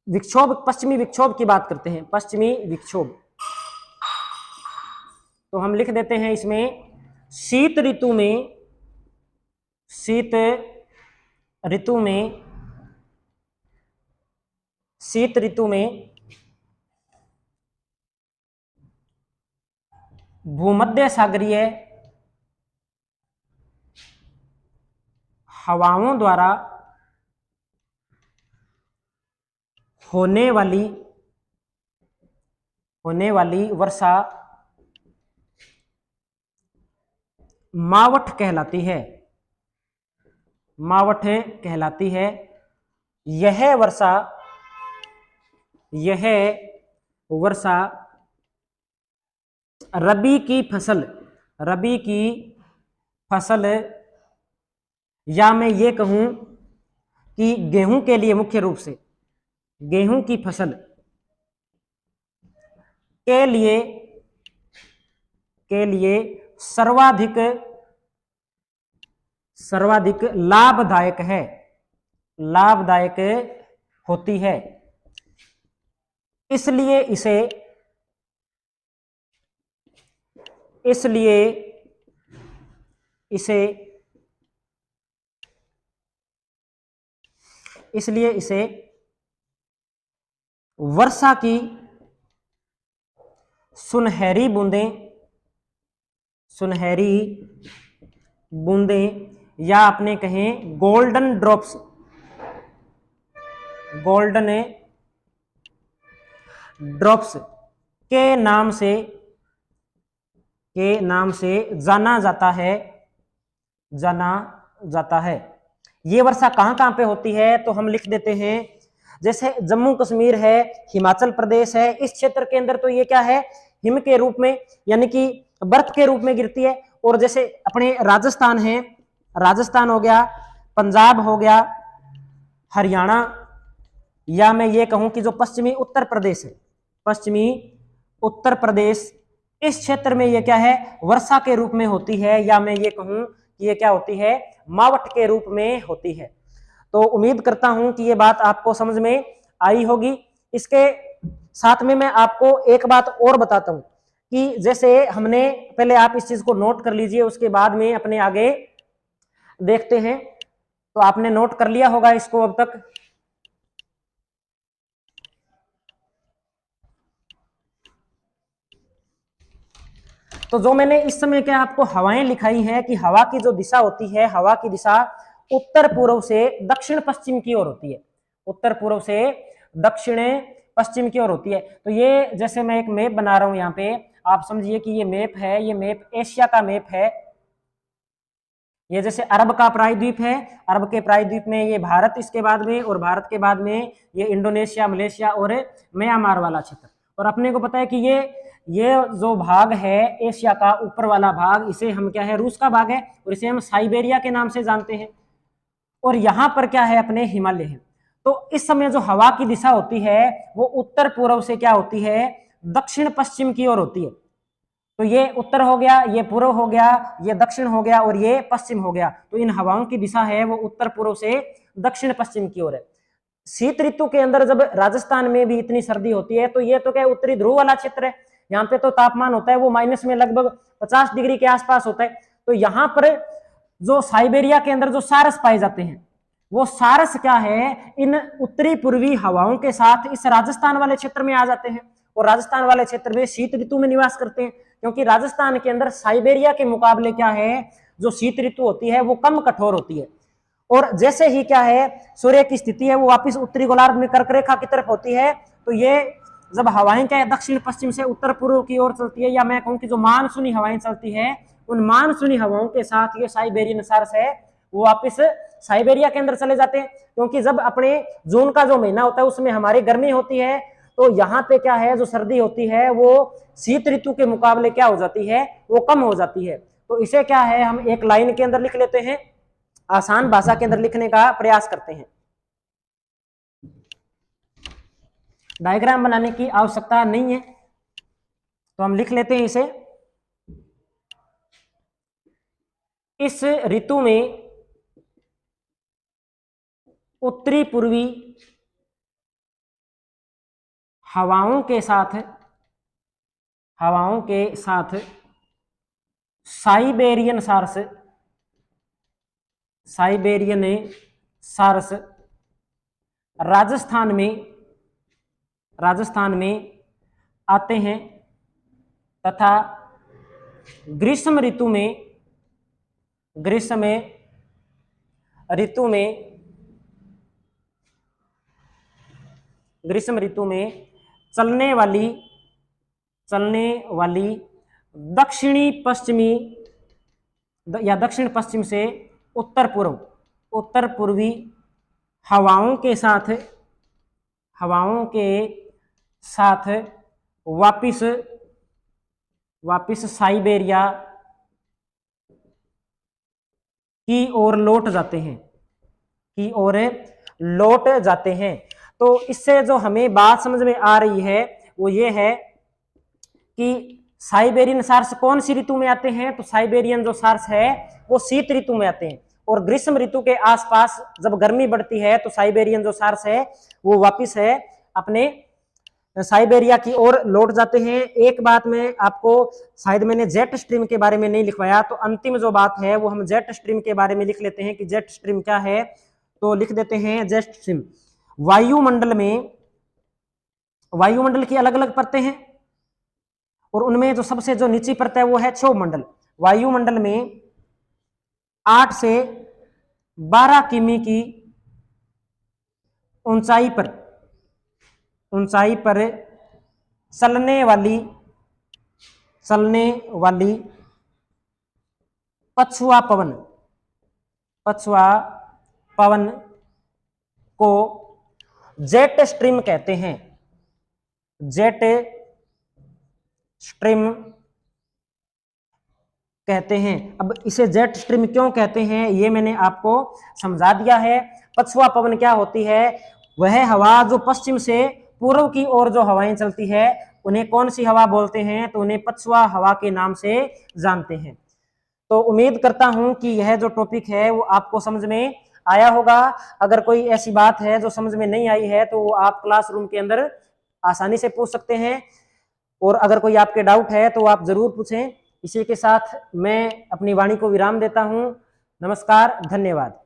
विक्षोभ, पश्चिमी विक्षोभ की बात करते हैं, पश्चिमी विक्षोभ। तो हम लिख देते हैं इसमें शीत ऋतु में भूमध्य सागरीय हवाओं द्वारा होने वाली वर्षा मावठ कहलाती है, मावठ कहलाती है। यह वर्षा रबी की फसल या मैं ये कहूं कि गेहूं के लिए, मुख्य रूप से गेहूं की फसल के लिए सर्वाधिक लाभदायक होती है। इसलिए इसे वर्षा की सुनहरी बूंदें या अपने कहें गोल्डन ड्रॉप्स के नाम से जाना जाता है। ये वर्षा कहां कहां पे होती है, तो हम लिख देते हैं जैसे जम्मू कश्मीर है, हिमाचल प्रदेश है, इस क्षेत्र के अंदर तो ये क्या है, हिम के रूप में यानी कि बर्फ के रूप में गिरती है। और जैसे अपने राजस्थान है, राजस्थान हो गया, पंजाब हो गया, हरियाणा, या मैं ये कहूं कि जो पश्चिमी उत्तर प्रदेश है, पश्चिमी उत्तर प्रदेश, इस क्षेत्र में ये क्या है, वर्षा के रूप में होती है, या मैं ये कहूं कि ये क्या होती है, मावठ के रूप में होती है। तो उम्मीद करता हूं कि ये बात आपको समझ में आई होगी। इसके साथ में मैं आपको एक बात और बताता हूं कि जैसे हमने, पहले आप इस चीज को नोट कर लीजिए, उसके बाद में अपने आगे देखते हैं। तो आपने नोट कर लिया होगा इसको अब तक। तो जो मैंने इस समय क्या आपको हवाएं लिखाई हैं कि हवा की जो दिशा होती है, हवा की दिशा उत्तर पूर्व से दक्षिण पश्चिम की ओर होती है, उत्तर पूर्व से दक्षिण पश्चिम की ओर होती है। तो ये जैसे मैं एक मैप बना रहा हूं यहाँ पे, आप समझिए कि ये मैप है, ये मैप एशिया का मैप है। ये जैसे अरब का प्रायद्वीप है, अरब के प्रायद्वीप में ये भारत इसके बाद में, और भारत के बाद में ये इंडोनेशिया, मलेशिया और म्यांमार वाला क्षेत्र। और अपने को पता है कि ये जो भाग है एशिया का ऊपर वाला भाग, इसे हम क्या है, रूस का भाग है, और इसे हम साइबेरिया के नाम से जानते हैं। और यहाँ पर क्या है, अपने हिमालय है। तो इस समय जो हवा की दिशा होती है वो उत्तर पूर्व से क्या होती है, दक्षिण पश्चिम की ओर होती है। तो ये उत्तर हो गया, ये पूर्व हो गया, ये दक्षिण हो गया, और ये पश्चिम हो गया। तो इन हवाओं की दिशा है वो उत्तर पूर्व से दक्षिण पश्चिम की ओर है। शीत ऋतु के अंदर जब राजस्थान में भी इतनी सर्दी होती है, तो ये तो क्या उत्तरी ध्रुव वाला क्षेत्र है, यहाँ पे तो तापमान होता है वो माइनस में लगभग 50 डिग्री के आसपास होता है। तो यहाँ पर जो साइबेरिया के अंदर जो सारस पाए जाते हैं, वो सारस क्या है, इन उत्तरी पूर्वी हवाओं के साथ इस राजस्थान वाले क्षेत्र में आ जाते हैं, और राजस्थान वाले क्षेत्र में शीत ऋतु में निवास करते हैं। क्योंकि राजस्थान के अंदर साइबेरिया के मुकाबले क्या है, जो शीत ऋतु होती है वो कम कठोर होती है। और जैसे ही क्या है, सूर्य की स्थिति है वो वापस उत्तरी गोलार्ध में कर्क रेखा की तरफ होती है, तो ये जब हवाएं क्या है दक्षिण पश्चिम से उत्तर पूर्व की ओर चलती है, या मैं कहूं कि जो मानसूनी हवाएं चलती है, उन मानसूनी हवाओं के साथ ये साइबेरियन सारस है वो वापस साइबेरिया के अंदर चले जाते हैं। क्योंकि जब अपने जून का जो महीना होता है उसमें हमारी गर्मी होती है, तो यहाँ पे क्या है, जो सर्दी होती है वो शीत ऋतु के मुकाबले क्या हो जाती है, वो कम हो जाती है। तो इसे क्या है, हम एक लाइन के अंदर लिख लेते हैं, आसान भाषा के अंदर लिखने का प्रयास करते हैं। डायग्राम बनाने की आवश्यकता नहीं है, तो हम लिख लेते हैं इसे। इस ऋतु में उत्तरी पूर्वी हवाओं के साथ साइबेरियन सारस राजस्थान में आते हैं, तथा ग्रीष्म ऋतु में चलने वाली दक्षिणी पश्चिमी या दक्षिण पश्चिम से उत्तर पूर्वी हवाओं के साथ वापिस साइबेरिया की ओर लौट जाते हैं। तो इससे जो हमें बात समझ में आ रही है वो ये है कि साइबेरियन सार्स कौन सी ऋतु में आते हैं, तो साइबेरियन जो सार्स है वो शीत ऋतु में आते हैं। और ग्रीष्म ऋतु के आसपास जब गर्मी बढ़ती है तो साइबेरियन जो सार्स है वो वापिस है अपने साइबेरिया की ओर लौट जाते हैं। एक बात में आपको, शायद मैंने जेट स्ट्रीम के बारे में नहीं लिखवाया, तो अंतिम जो बात है वो हम जेट स्ट्रीम के बारे में लिख लेते हैं कि जेट स्ट्रीम क्या है। तो लिख देते हैं जेट स्ट्रीम, वायुमंडल की अलग अलग परतें हैं, और उनमें जो सबसे जो नीची परत है वो है क्षोभ मंडल। वायुमंडल में 8 से 12 किमी की ऊंचाई पर चलने वाली पछुआ पवन को जेट स्ट्रीम कहते हैं। जेट स्ट्रीम कहते हैं। अब इसे जेट स्ट्रीम क्यों कहते हैं ये मैंने आपको समझा दिया है। पछुआ पवन क्या होती है? वह हवा जो पश्चिम से पूर्व की ओर जो हवाएं चलती है उन्हें कौन सी हवा बोलते हैं? तो उन्हें पछुआ हवा के नाम से जानते हैं। तो उम्मीद करता हूं कि यह जो टॉपिक है वो आपको समझ में आया होगा। अगर कोई ऐसी बात है जो समझ में नहीं आई है तो वो आप क्लासरूम के अंदर आसानी से पूछ सकते हैं, और अगर कोई आपके डाउट है तो आप जरूर पूछें। इसी के साथ मैं अपनी वाणी को विराम देता हूं। नमस्कार, धन्यवाद।